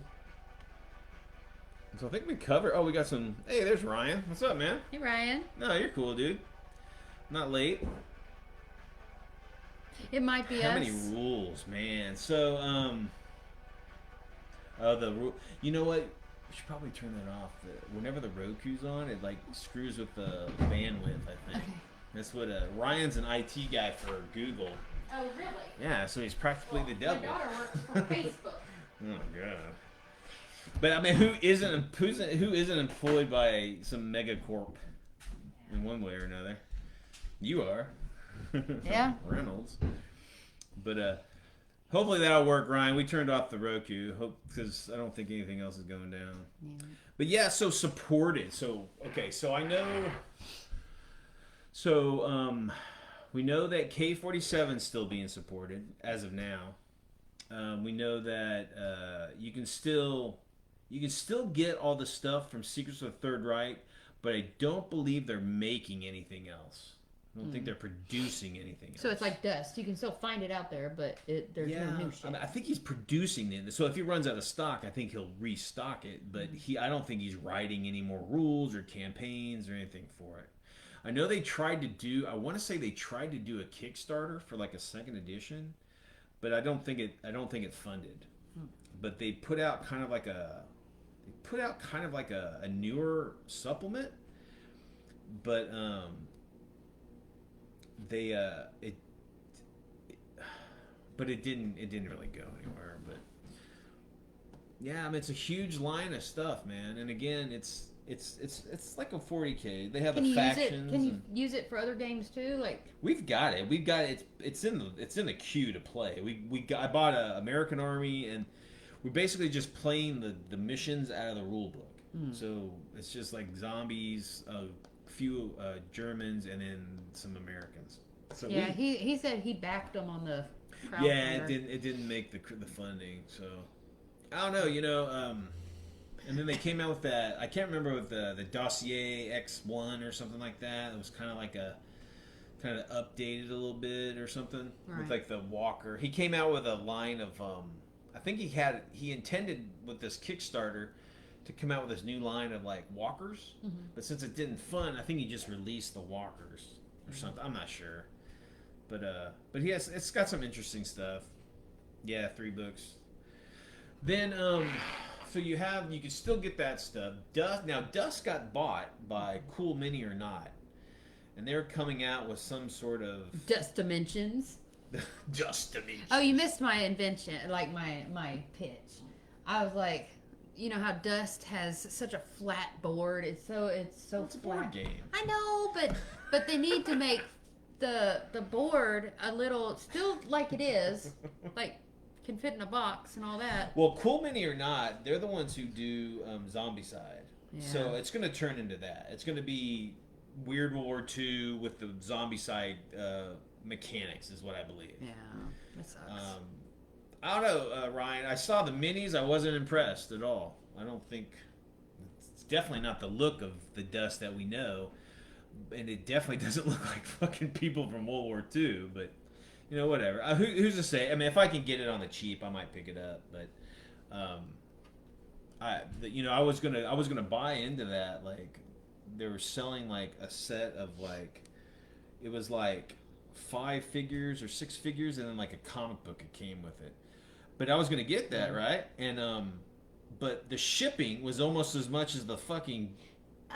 So I think we covered. Oh, we got some. Hey, there's Ryan. What's up, man? Hey, Ryan. No, you're cool, dude. Not late. It might be How us. many rules, man? So, the rule. You know what? We should probably turn that off. Whenever the Roku's on, it like screws with the bandwidth. I think. Okay. That's what Ryan's an IT guy for Google. Oh, really? Yeah, so he's practically the devil. My daughter works for Facebook. Oh god. But I mean, who isn't employed by some megacorp in one way or another? You are. Yeah. Reynolds. But hopefully that'll work, Ryan. We turned off the Roku, because I don't think anything else is going down. Yeah. But yeah, so supported. So okay, so I know. So we know that K-47 is still being supported as of now. We know that you can still get all the stuff from Secrets of the Third Reich, but I don't believe they're making anything else. I don't think they're producing anything else. So it's like dust. You can still find it out there, but there's no new shit. I mean, I think he's producing it. So if he runs out of stock, I think he'll restock it. But I don't think he's writing any more rules or campaigns or anything for it. I know they tried to do. I want to say they tried to do a Kickstarter for like a second edition, but I don't think it funded. But they put out kind of like a newer supplement, but it didn't really go anywhere. But yeah, I mean, it's a huge line of stuff, man. And again, it's like a 40K. They have the factions. Can you use it for other games too? Like we've got it. It's in the queue to play. I bought a American Army, and we're basically just playing the missions out of the rule book. So it's just like zombies, a few Germans, and then some Americans. So yeah, he said he backed them on the crowdfunder. Yeah, it didn't make the funding. So I don't know, and then they came out with that. I can't remember, with the Dossier X1 or something like that. It was kind of updated a little bit or something, right, with like the walker. He came out with a line of I think he intended with this Kickstarter to come out with this new line of like walkers, but since it didn't fund, I think he just released the walkers or something. I'm not sure, but it's got some interesting stuff. Yeah, 3 books. Then so you can still get that stuff. Dust got bought by Cool Mini or Not, and they're coming out with some sort of Dust Dimensions. Dust Dimensions. Oh, you missed my invention, like my pitch. I was like, you know how Dust has such a flat board. It's so It's a flat. board game. I know, but they need to make the board a little still like it is, like can fit in a box and all that. Well, Cool Mini or Not, they're the ones who do Zombicide. Yeah. So it's going to turn into that. It's going to be Weird World War II with the Zombicide mechanics, is what I believe. Yeah, that sucks. I don't know, Ryan. I saw the minis. I wasn't impressed at all. I don't think it's definitely not the look of the Dust that we know, and it definitely doesn't look like fucking people from World War II. But you know, whatever. Who's to say? I mean, if I can get it on the cheap, I might pick it up. But I was gonna buy into that. Like, they were selling like a set of like, it was like 5 figures or 6 figures, and then like a comic book that came with it. But I was gonna get that, right? And but the shipping was almost as much as the fucking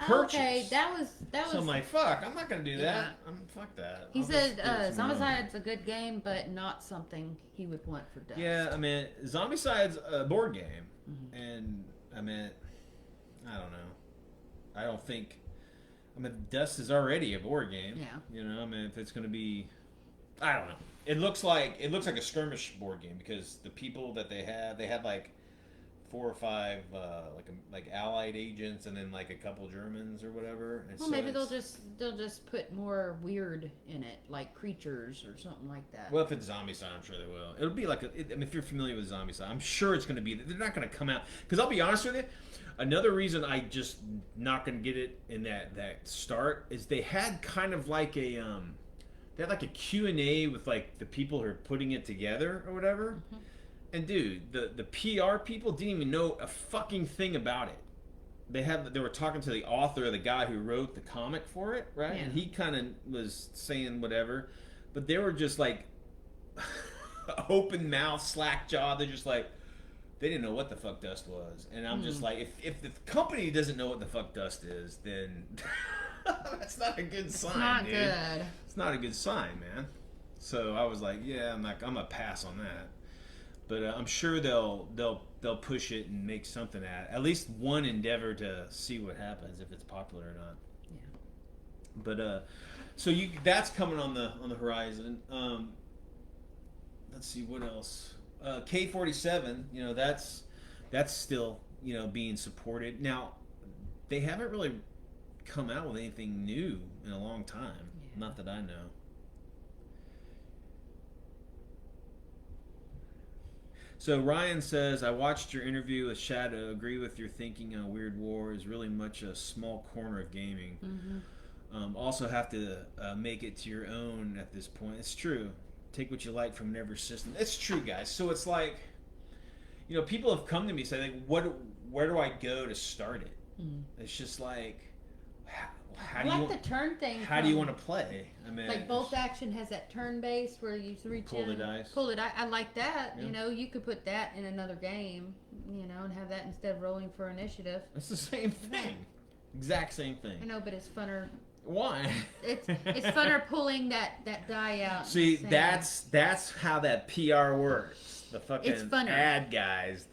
purchase. Okay, that was. So I'm like, fuck, I'm not gonna do that. Yeah. Fuck that. He I'll said just do it tomorrow. Zombicide's a good game, but not something he would want for Dust. Yeah, I mean, Zombicide's a board game, and I mean, I don't know. I don't think. I mean, Dust is already a board game. Yeah. You know, I mean, if it's gonna be, I don't know. It looks like a skirmish board game, because the people that they had like 4 or 5 like Allied agents, and then like a couple Germans or whatever. And Well, so maybe it's- they'll just put more weird in it, like creatures or something like that. Well, if it's zombie side, I'm sure they will. It'll be like I mean, if you're familiar with zombie side, I'm sure it's going to be. They're not going to come out because I'll be honest with you. Another reason I just not going to get it in that start is they had kind of like a they had like a Q&A with like the people who are putting it together or whatever. Mhm. And dude, the PR people didn't even know a fucking thing about it. They were talking to the author, the guy who wrote the comic for it, right? Yeah. And he kind of was saying whatever, but they were just like open mouth, slack jaw. They're just like they didn't know what the fuck dust was, and I'm just like, if the company doesn't know what the fuck dust is, then that's not a good sign. It's not dude. good. It's not a good sign, man. So I was like, yeah, I'm gonna pass on that. But I'm sure they'll push it and make something at least one endeavor to see what happens if it's popular or not. Yeah. But so that's coming on the horizon. Let's see what else. K-47, you know, that's still, you know, being supported. Now they haven't really come out with anything new in a long time. Yeah. Not that I know. So Ryan says, I watched your interview with Shadow. Agree with your thinking on Weird War is really much a small corner of gaming. Mm-hmm. Also have to make it to your own at this point. It's true. Take what you like from whatever system. It's true, guys. So it's like, you know, people have come to me and say, like, where do I go to start it? Mm. It's just like, how I do you like want, the turn thing. how do you want to play? I mean, Like bolt action has that turn base where you reach Pull in the and dice. Pull it. I like that. Yeah. You know, you could put that in another game. You know, and have that instead of rolling for initiative. It's the same thing. Exact same thing. I know, but it's funner. Why? It's funner pulling that die out. and See, saying, that's how that PR works. The It's fucking funner. ad guys,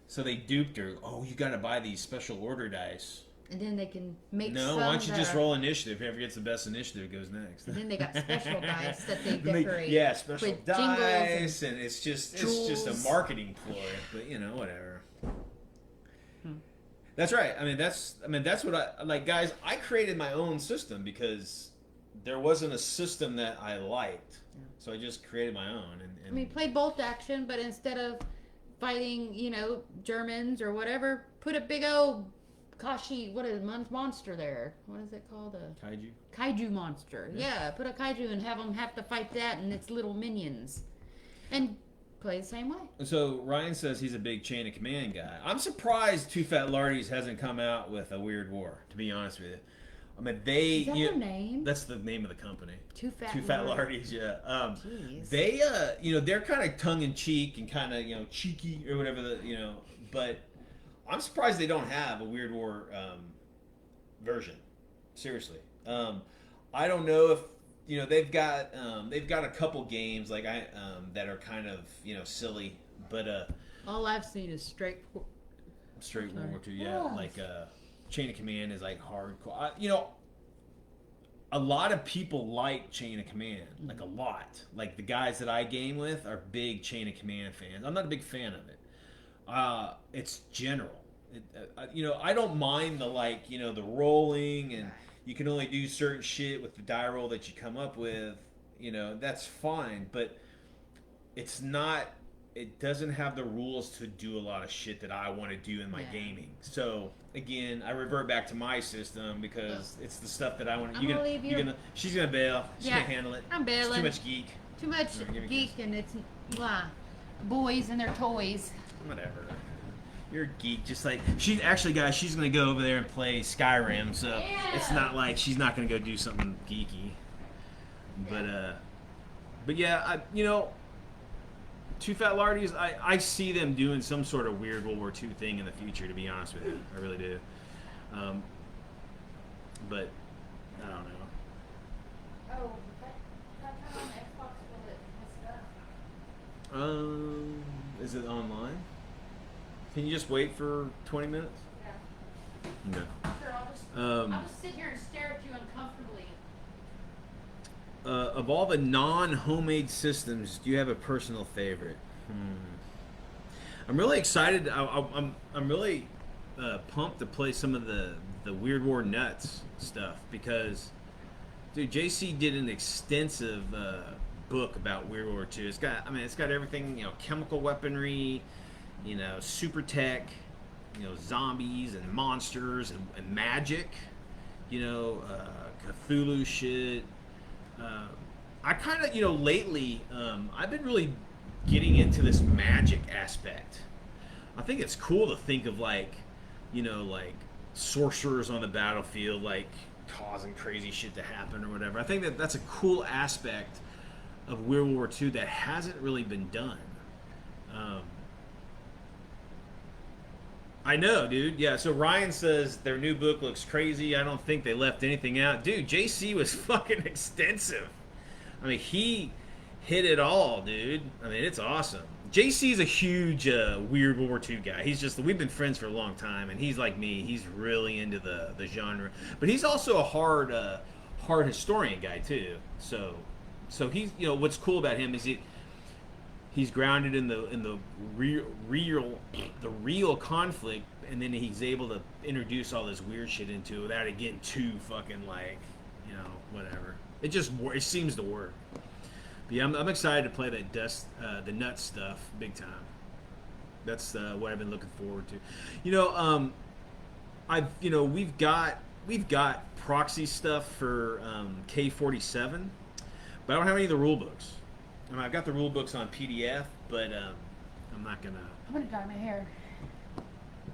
so they duped her. Oh, you got to buy these special order dice. And then they can make. No, some why don't you that just are- roll initiative? Whoever gets the best initiative goes next. And then they got special dice that they Then decorate. yeah, special with jingles dice, and it's just a jewels. marketing ploy. But you know, whatever. Hmm. That's right. I mean, that's what I like, guys. I created my own system because there wasn't a system that I liked, so I just created my own. And I mean, play bolt action, but instead of fighting, you know, Germans or whatever, put a big old monster there. What is it called? A kaiju. monster. Yeah, put a kaiju and have them have to fight that and its little minions. And play the same way. So Ryan says he's a big chain of command guy. I'm surprised Two Fat Lardies hasn't come out with a Weird War. To be honest with you, I mean Is that their name? That's the name of the company. Two Fat Lardies. Yeah. Jeez. They you know, they're kind of tongue in cheek and kind of, you know, cheeky or whatever, you know, but I'm surprised they don't have a Weird War version. Seriously. I don't know if, you know, they've got a couple games like that are kind of, you know, silly, but All I've seen is straight World War II, yeah. Yes. Like Chain of Command is like hardcore. You know, a lot of people like Chain of Command, like a lot. Like the guys that I game with are big Chain of Command fans. I'm not a big fan of it. It's general. You know, I don't mind the, like, you know, the rolling and you can only do certain shit with the die roll that you come up with. You know, that's fine, but it's not. It doesn't have the rules to do a lot of shit that I want to do in my gaming. So again, I revert back to my system because it's the stuff that I want. I'm gonna leave you. She's gonna bail. She Yeah, can't handle it. I'm bailing. It's too much geek. Too much Alright, give me a geek and it's boys and their toys. Whatever. You're a geek, just like she. Actually, guys, she's gonna go over there and play Skyrim, so it's not like she's not gonna go do something geeky. But yeah, you know, Two Fat Lardies, I see them doing some sort of weird World War II thing in the future. To be honest with you, I really do. But I don't know. Oh, that time on Xbox will it messed up. Is it online? Can you just wait for 20 minutes? Yeah. No. Sure, I'll just sit here and stare at you uncomfortably. Of all the non-homemade systems, do you have a personal favorite? I'm really excited. I'm really pumped to play some of the Weird War Nuts stuff because, dude, JC did an extensive book about Weird War II. It's got everything, chemical weaponry, super tech, zombies and monsters and magic, Cthulhu shit. I kind of, lately, I've been really getting into this magic aspect. I think it's cool to think of like sorcerers on the battlefield, like causing crazy shit to happen or whatever. I think that's a cool aspect of World War II that hasn't really been done. I know, dude. Yeah, so Ryan says their new book looks crazy. I don't think they left anything out. Dude, JC was fucking extensive. I mean, he hit it all, dude. I mean, it's awesome. JC's a huge Weird War II guy. We've been friends for a long time, and he's like me. He's really into the genre. But he's also a hard historian guy, too. So he's, what's cool about him is he's grounded in the real conflict, and then he's able to introduce all this weird shit into it without it getting too fucking like, whatever. It seems to work. But yeah, I'm excited to play that the nut stuff big time. That's what I've been looking forward to. We've got proxy stuff for K47, but I don't have any of the rule books. I've got the rule books on PDF, but I'm not gonna. I'm gonna dye my hair.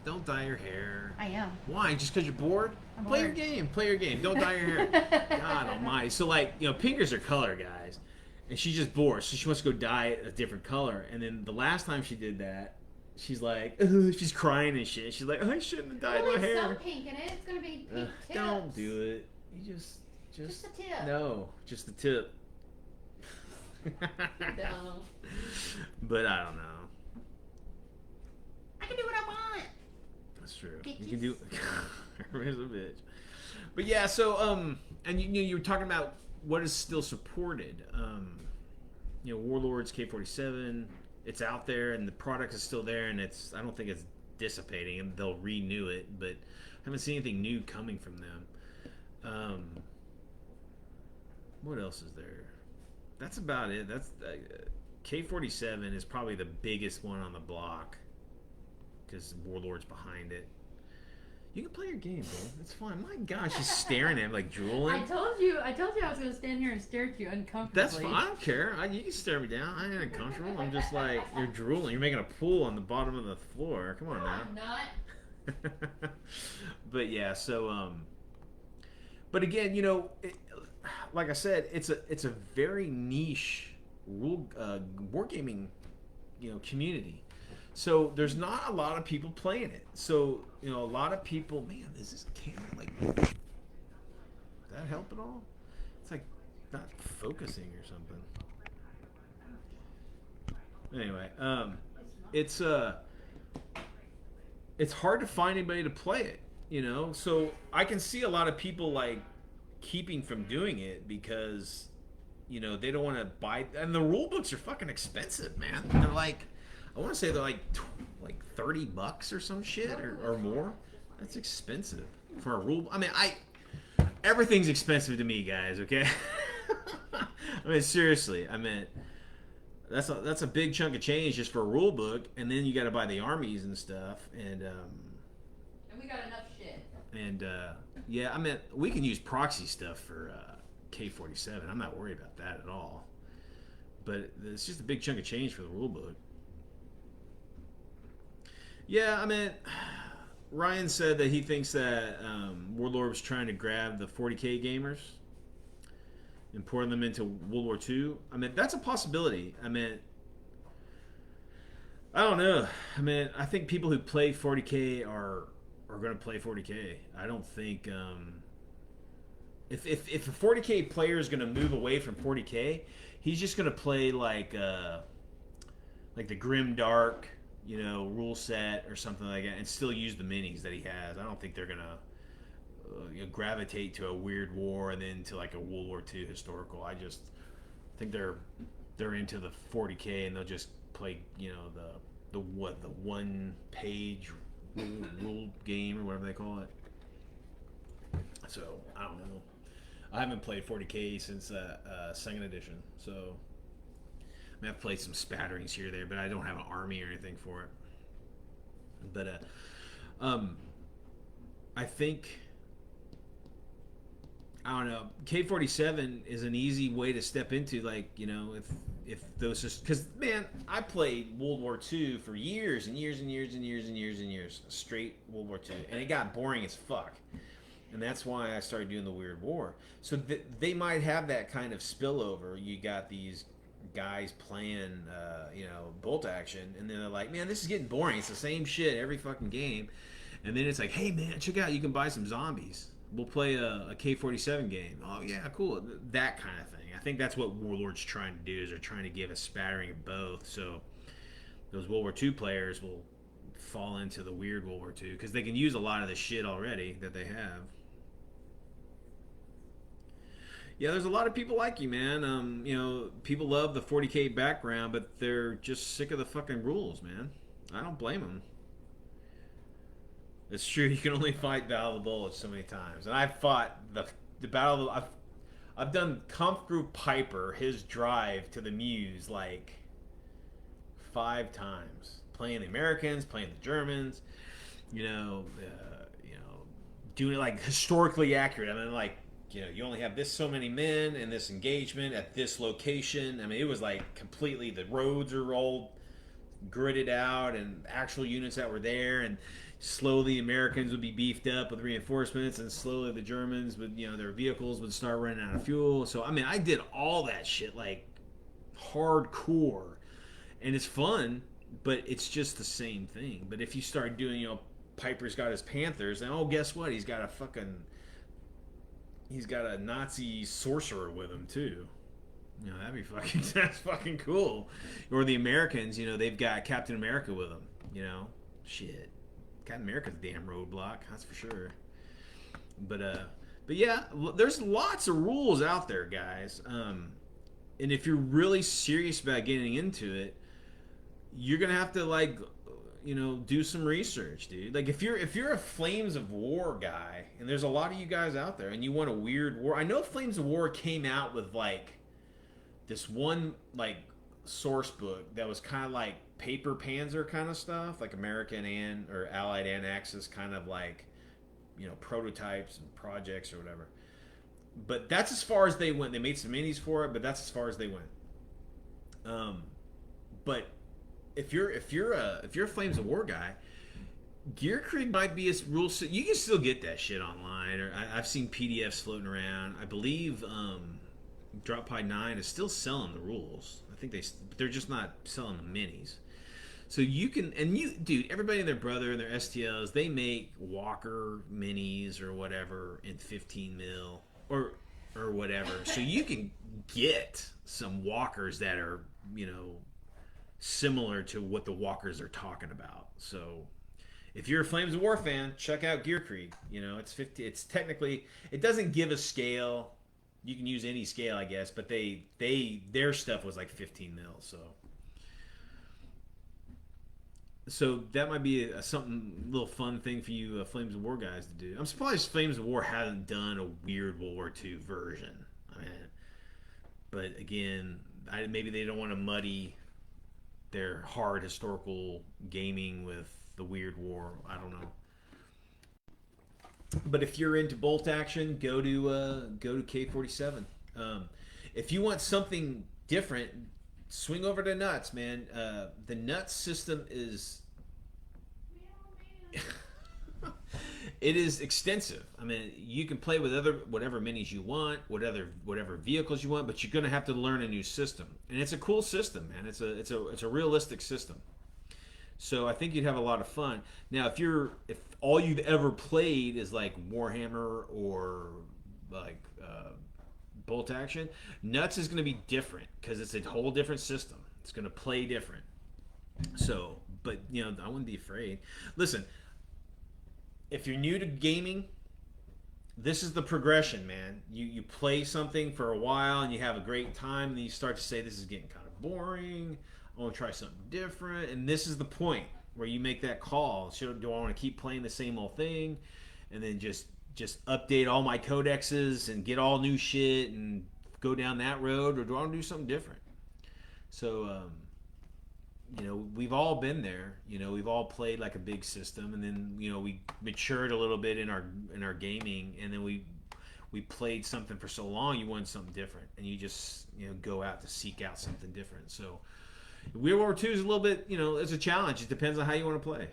Don't dye your hair. I am. Why? Just because you're bored? Play your game. Play your game. Don't dye your hair. God almighty. So pink is her color, guys, and she's just bored, so she wants to go dye it a different color. And then the last time she did that, she's like, she's crying and shit. She's like, I shouldn't have dyed my hair. Some pink in it. It's gonna be pink tips. Don't do it. You just the tip. No, just the tip. Dumb. But I don't know. I can do what I want. That's true. Bitches. You can do. Everybody's a bitch. But yeah, so and you were talking about what is still supported. Warlords K47. It's out there, and the product is still there, and I don't think it's dissipating, and they'll renew it, but I haven't seen anything new coming from them. What else is there? That's about it. That's K47 is probably the biggest one on the block because Warlord's behind it. You can play your game, bro. It's fine. My gosh, she's staring at him like drooling. I told you I was gonna stand here and stare at you uncomfortably. That's fine. I don't care. You can stare me down. I ain't uncomfortable. I'm just like, you're drooling. You're making a pool on the bottom of the floor. Come on no, now. I'm not. But yeah, so but again, like I said, it's a very niche wargaming, community. So there's not a lot of people playing it. So a lot of people, man, is this camera like? Would that help at all? It's like not focusing or something. Anyway, it's hard to find anybody to play it. So I can see a lot of people like keeping from doing it because they don't want to buy, and the rule books are fucking expensive, man. They're like, I want to say they're like $30 or some shit or more. That's expensive for a rule. I mean, everything's expensive to me, guys. Okay. I mean, seriously. I mean, that's a big chunk of change just for a rule book, and then you got to buy the armies and stuff, and we got enough shit. And yeah, I mean, we can use proxy stuff for K47. I'm not worried about that at all. But it's just a big chunk of change for the rule book. Yeah, I mean, Ryan said that he thinks that Warlord was trying to grab the 40K gamers and pour them into World War II. I mean, that's a possibility. I mean, I don't know. I mean, I think people who play 40K are going to play 40K. I don't think if a 40K player is going to move away from 40K, he's just going to play like the Grim Dark, rule set or something like that, and still use the minis that he has. I don't think they're going to gravitate to a Weird War and then to like a World War II historical. I just think they're into the 40K, and they'll just play the the 1 page rule game or whatever they call it. So I don't know. I haven't played 40K since second edition, so I mean, I've played some spatterings here or there, but I don't have an army or anything for it. But I think I don't know. K47 is an easy way to step into, like, you know, if those just because man, I played World War II for years and years and years and years and years and years straight World War II, and it got boring as fuck. And that's why I started doing the Weird War. So they might have that kind of spillover. You got these guys playing, you know, bolt action, and then they're like, man, this is getting boring. It's the same shit every fucking game. And then it's like, hey, man, check out, you can buy some zombies. We'll play a K47 game. Oh, yeah, cool. That kind of thing. I think that's what Warlord's trying to do, is they're trying to give a spattering of both. So those World War II players will fall into the weird World War II because they can use a lot of the shit already that they have. Yeah, there's a lot of people like you, man. You know, people love the 40K background, but they're just sick of the fucking rules, man. I don't blame them. It's true. You can only fight Battle of the Bullets so many times, and I've fought the Battle of I've done Kampfgruppe Piper, his drive to the Muse, like 5 times, playing the Americans, playing the Germans. You know, doing it like historically accurate. I mean, like, you know, you only have this so many men in this engagement at this location. I mean, it was like completely, the roads are all gridded out and actual units that were there, and slowly Americans would be beefed up with reinforcements, and slowly the Germans would, you know, their vehicles would start running out of fuel. So, I mean, I did all that shit like hardcore, and it's fun, but it's just the same thing. But if you start doing, you know, Piper's got his Panthers, and oh, guess what? He's got a Nazi sorcerer with him too. You know, that'd be fucking that's fucking cool. Or the Americans, you know, they've got Captain America with them. You know, shit, Captain America's a damn roadblock, that's for sure. But yeah, there's lots of rules out there, guys. And if you're really serious about getting into it, you're gonna have to, like, you know, do some research, dude. Like, if you're a Flames of War guy, and there's a lot of you guys out there, and you want a weird war. I know Flames of War came out with like this one like source book that was kind of like paper Panzer kind of stuff, like American and or Allied and Axis kind of, like, you know, prototypes and projects or whatever. But that's as far as they went. They made some minis for it, but that's as far as they went. But if you're a Flames of War guy, Gear Creek might be a rule. You can still get that shit online, or I've seen PDFs floating around. I believe DropPie 9 is still selling the rules. I think they're just not selling the minis. So you can, and you, dude, everybody and their brother and their STLs, they make Walker minis or whatever in 15 mil or whatever. So you can get some Walkers that are, you know, similar to what the Walkers are talking about. So if you're a Flames of War fan, check out Gear Creek. You know, it's 50. It's technically, it doesn't give a scale. You can use any scale, I guess, but their stuff was like 15 mil. So that might be something, little fun thing for you Flames of War guys to do. I'm surprised Flames of War hasn't done a weird World War II version. I mean, but again, maybe they don't want to muddy their hard historical gaming with the weird war. I don't know. But if you're into bolt action, go to K47. If you want something different, swing over to Nuts, man. The Nuts system is it is extensive. I mean, you can play with whatever minis you want, whatever vehicles you want, but you're going to have to learn a new system, and it's a cool system, man. It's a realistic system. So I think you'd have a lot of fun. Now, if all you've ever played is like Warhammer or like bolt action, Nuts is going to be different because it's a whole different system. It's going to play different. So, but you know, I wouldn't be afraid. Listen, if you're new to gaming, this is the progression, man. You play something for a while and you have a great time, and then you start to say, this is getting kind of boring. I want to try something different. And this is the point where you make that call. Do I want to keep playing the same old thing, and then just update all my codexes and get all new shit and go down that road, or do I want to do something different? So, we've all been there. We've all played like a big system, and then we matured a little bit in our gaming, and then we played something for so long. You want something different, and you just go out to seek out something different. So, World War II is a little bit it's a challenge. It depends on how you want to play.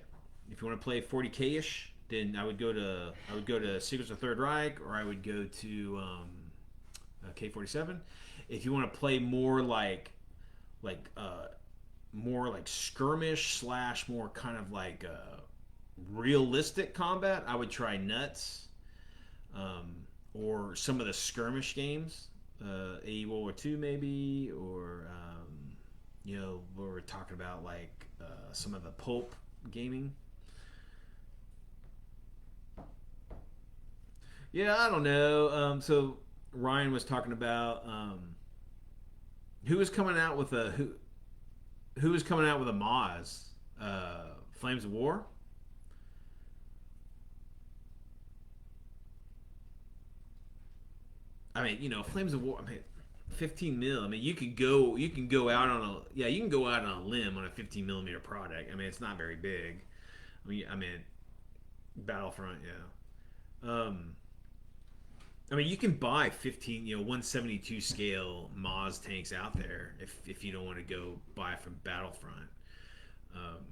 If you want to play 40K ish, then I would go to Secrets of the Third Reich, or I would go to K47. If you want to play more like more like skirmish slash more kind of like realistic combat, I would try Nuts, or some of the skirmish games, AE World War II maybe, or we're talking about like some of the pulp gaming. Yeah, I don't know. So Ryan was talking about who was coming out with who was coming out with a Moz, Flames of War. I mean, Flames of War. I mean, 15 mil. I mean, you can go out on a limb on a 15 millimeter product. I mean, it's not very big. I mean, Battlefront, yeah. I mean, you can buy 172 scale Moz tanks out there if you don't want to go buy from Battlefront. Um,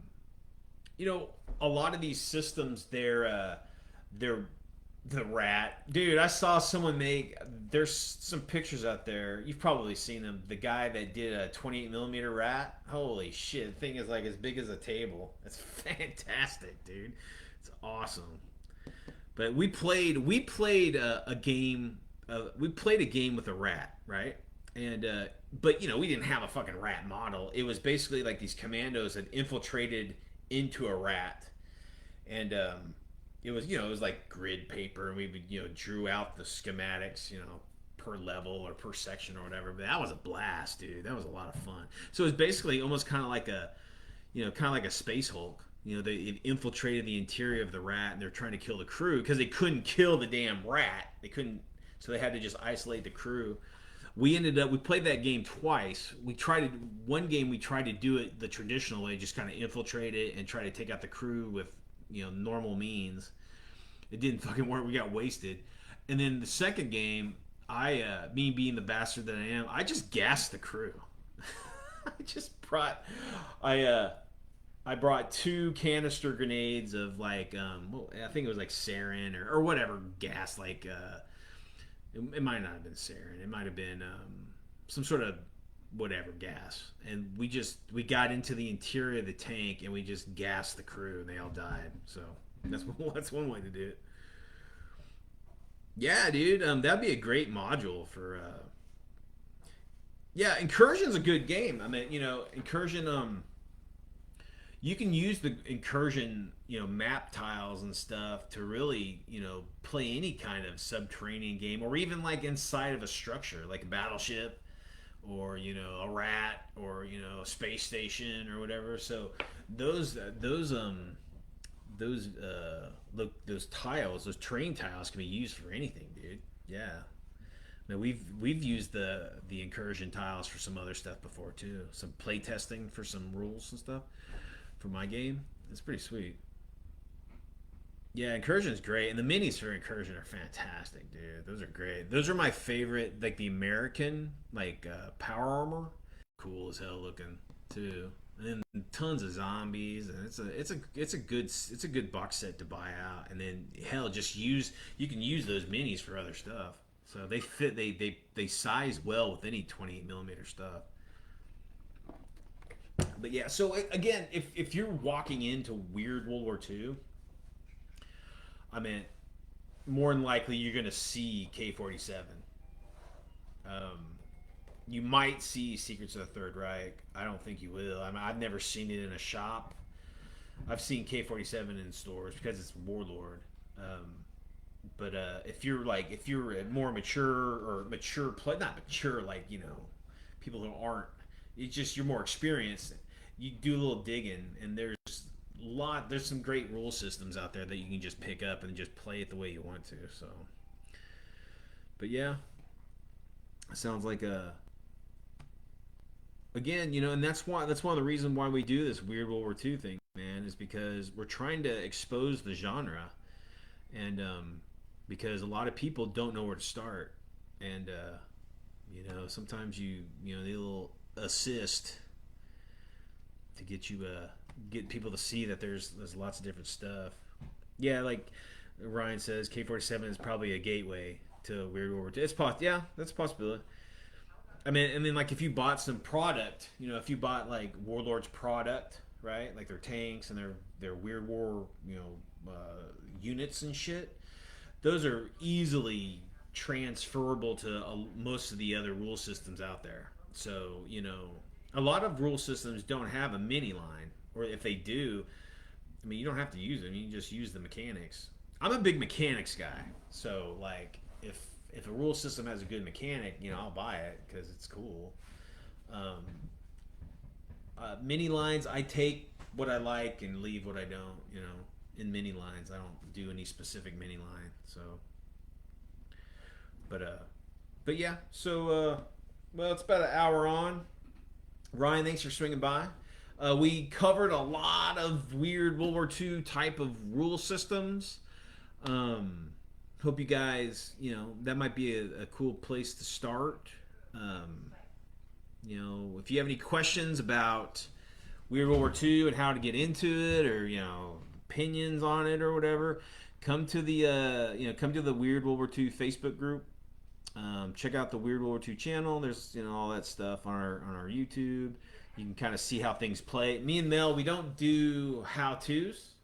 a lot of these systems, they're the rat. Dude, I saw someone make. There's some pictures out there. You've probably seen them. The guy that did a 28 millimeter rat. Holy shit! The thing is like as big as a table. It's fantastic, dude. It's awesome. But we played a game. We played a game with a rat, right? And but we didn't have a fucking rat model. It was basically like these commandos had infiltrated into a rat, and it was like grid paper, and we drew out the schematics, per level or per section or whatever. But that was a blast, dude. That was a lot of fun. So it was basically almost kind of like a Space Hulk. They infiltrated the interior of the rat, and they're trying to kill the crew because they couldn't kill the damn rat. They couldn't, so they had to just isolate the crew. We played that game twice. One game we tried to do it the traditional way, just kind of infiltrate it and try to take out the crew with normal means. It didn't fucking work. We got wasted. And then the second game, me being the bastard that I am, I just gassed the crew. I brought 2 canister grenades of like I think it was like sarin or whatever gas, like it might not have been sarin. It might have been some sort of whatever gas. And we got into the interior of the tank, and we just gassed the crew, and they all died. So that's one way to do it. Yeah, dude, that'd be a great module for. Yeah, Incursion's a good game. I mean, Incursion. You can use the Incursion, map tiles and stuff to really, play any kind of subterranean game, or even like inside of a structure, like a battleship, or a rat, or a space station or whatever. So those tiles, those terrain tiles, can be used for anything, dude. Yeah. Now we've used the Incursion tiles for some other stuff before too. Some play testing for some rules and stuff for my game. It's pretty sweet. Yeah, Incursion is great, and the minis for Incursion are fantastic, dude. Those are great. Those are my favorite, like the American, like power armor. Cool as hell looking too. And then tons of zombies, and it's a good box set to buy out. And then hell, you can use those minis for other stuff. So they fit, they size well with any 28 millimeter stuff. But yeah, so again, if you're walking into Weird World War II, I mean, more than likely you're gonna see K47. You might see Secrets of the Third Reich. I don't think you will. I mean, I've never seen it in a shop. I've seen K47 in stores because it's Warlord. But if you're more mature, or mature play, not mature like people who aren't it's just you're more experienced. You do a little digging, and there's some great rule systems out there that you can just pick up and just play it the way you want to. So, but yeah, it sounds like again, and that's one of the reasons why we do this Weird World War II thing, man, is because we're trying to expose the genre, and because a lot of people don't know where to start, and sometimes you need a little assist to get people to see that there's lots of different stuff. Yeah, like Ryan says, K-47 is probably a gateway to Weird World War II. Yeah, that's a possibility. I mean, like if you bought some product, if you bought like Warlord's product, right? Like their tanks and their Weird War, units and shit. Those are easily transferable to most of the other rule systems out there. So, a lot of rule systems don't have a mini line, or if they do, I mean, you don't have to use them. You can just use the mechanics. I'm a big mechanics guy, so like if a rule system has a good mechanic, I'll buy it because it's cool. Mini lines, I take what I like and leave what I don't. In mini lines, I don't do any specific mini line. So, but yeah. So, well, it's about an hour on. Ryan, thanks for swinging by. We covered a lot of weird World War II type of rule systems. Hope you guys, that might be a cool place to start. If you have any questions about Weird World War II and how to get into it, or opinions on it or whatever, come to the Weird World War II Facebook group. Check out the Weird World War II channel. There's all that stuff on our YouTube. You can kind of see how things play. Me and Mel, we don't do how-tos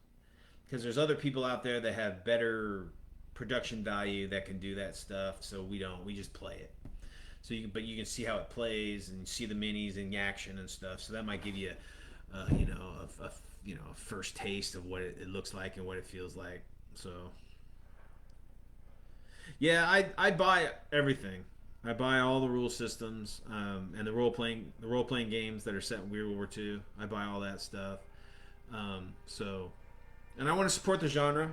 because there's other people out there that have better production value that can do that stuff. So we don't. We just play it. So you can see how it plays and see the minis and the action and stuff. So that might give you, a first taste of what it looks like and what it feels like. So. Yeah, I buy everything. I buy all the rule systems and the role playing games that are set in Weird World War II. I buy all that stuff. And I want to support the genre,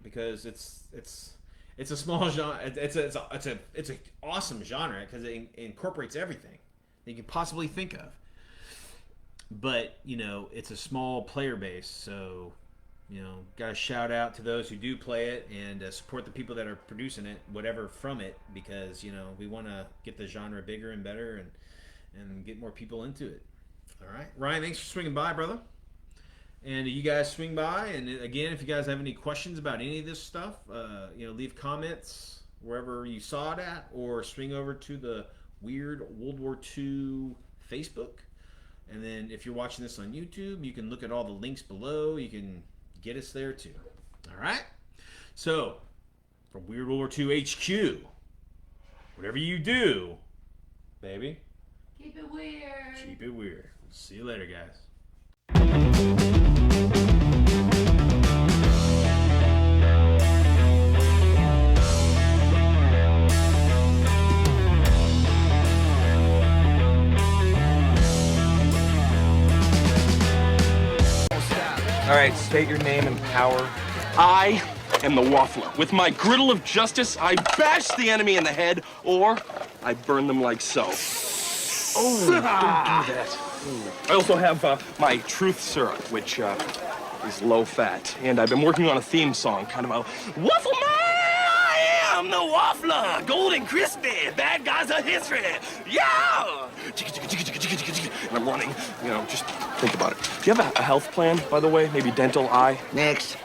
because it's a small genre. It's an awesome genre because it incorporates everything that you can possibly think of. But it's a small player base, so. Got to shout out to those who do play it and support the people that are producing it, whatever from it, because we want to get the genre bigger and better and get more people into it. All right, Ryan, thanks for swinging by, brother. And you guys swing by, and again, if you guys have any questions about any of this stuff, leave comments wherever you saw it at, or swing over to the Weird World War II Facebook. And then if you're watching this on YouTube, you can look at all the links below. You can get us there too. All right. So, from Weird World War II HQ, whatever you do, baby, keep it weird. Keep it weird. See you later, guys. All right, state your name and power. I am the Waffler. With my griddle of justice, I bash the enemy in the head, or I burn them like so. Oh, don't do that. I also have my truth syrup, which is low fat. And I've been working on a theme song, kind of a Waffle Man! I am the Waffler! Golden crispy! Bad guys are history! Yeah! And I'm running, just think about it. Do you have a health plan, by the way? Maybe dental, eye? Next.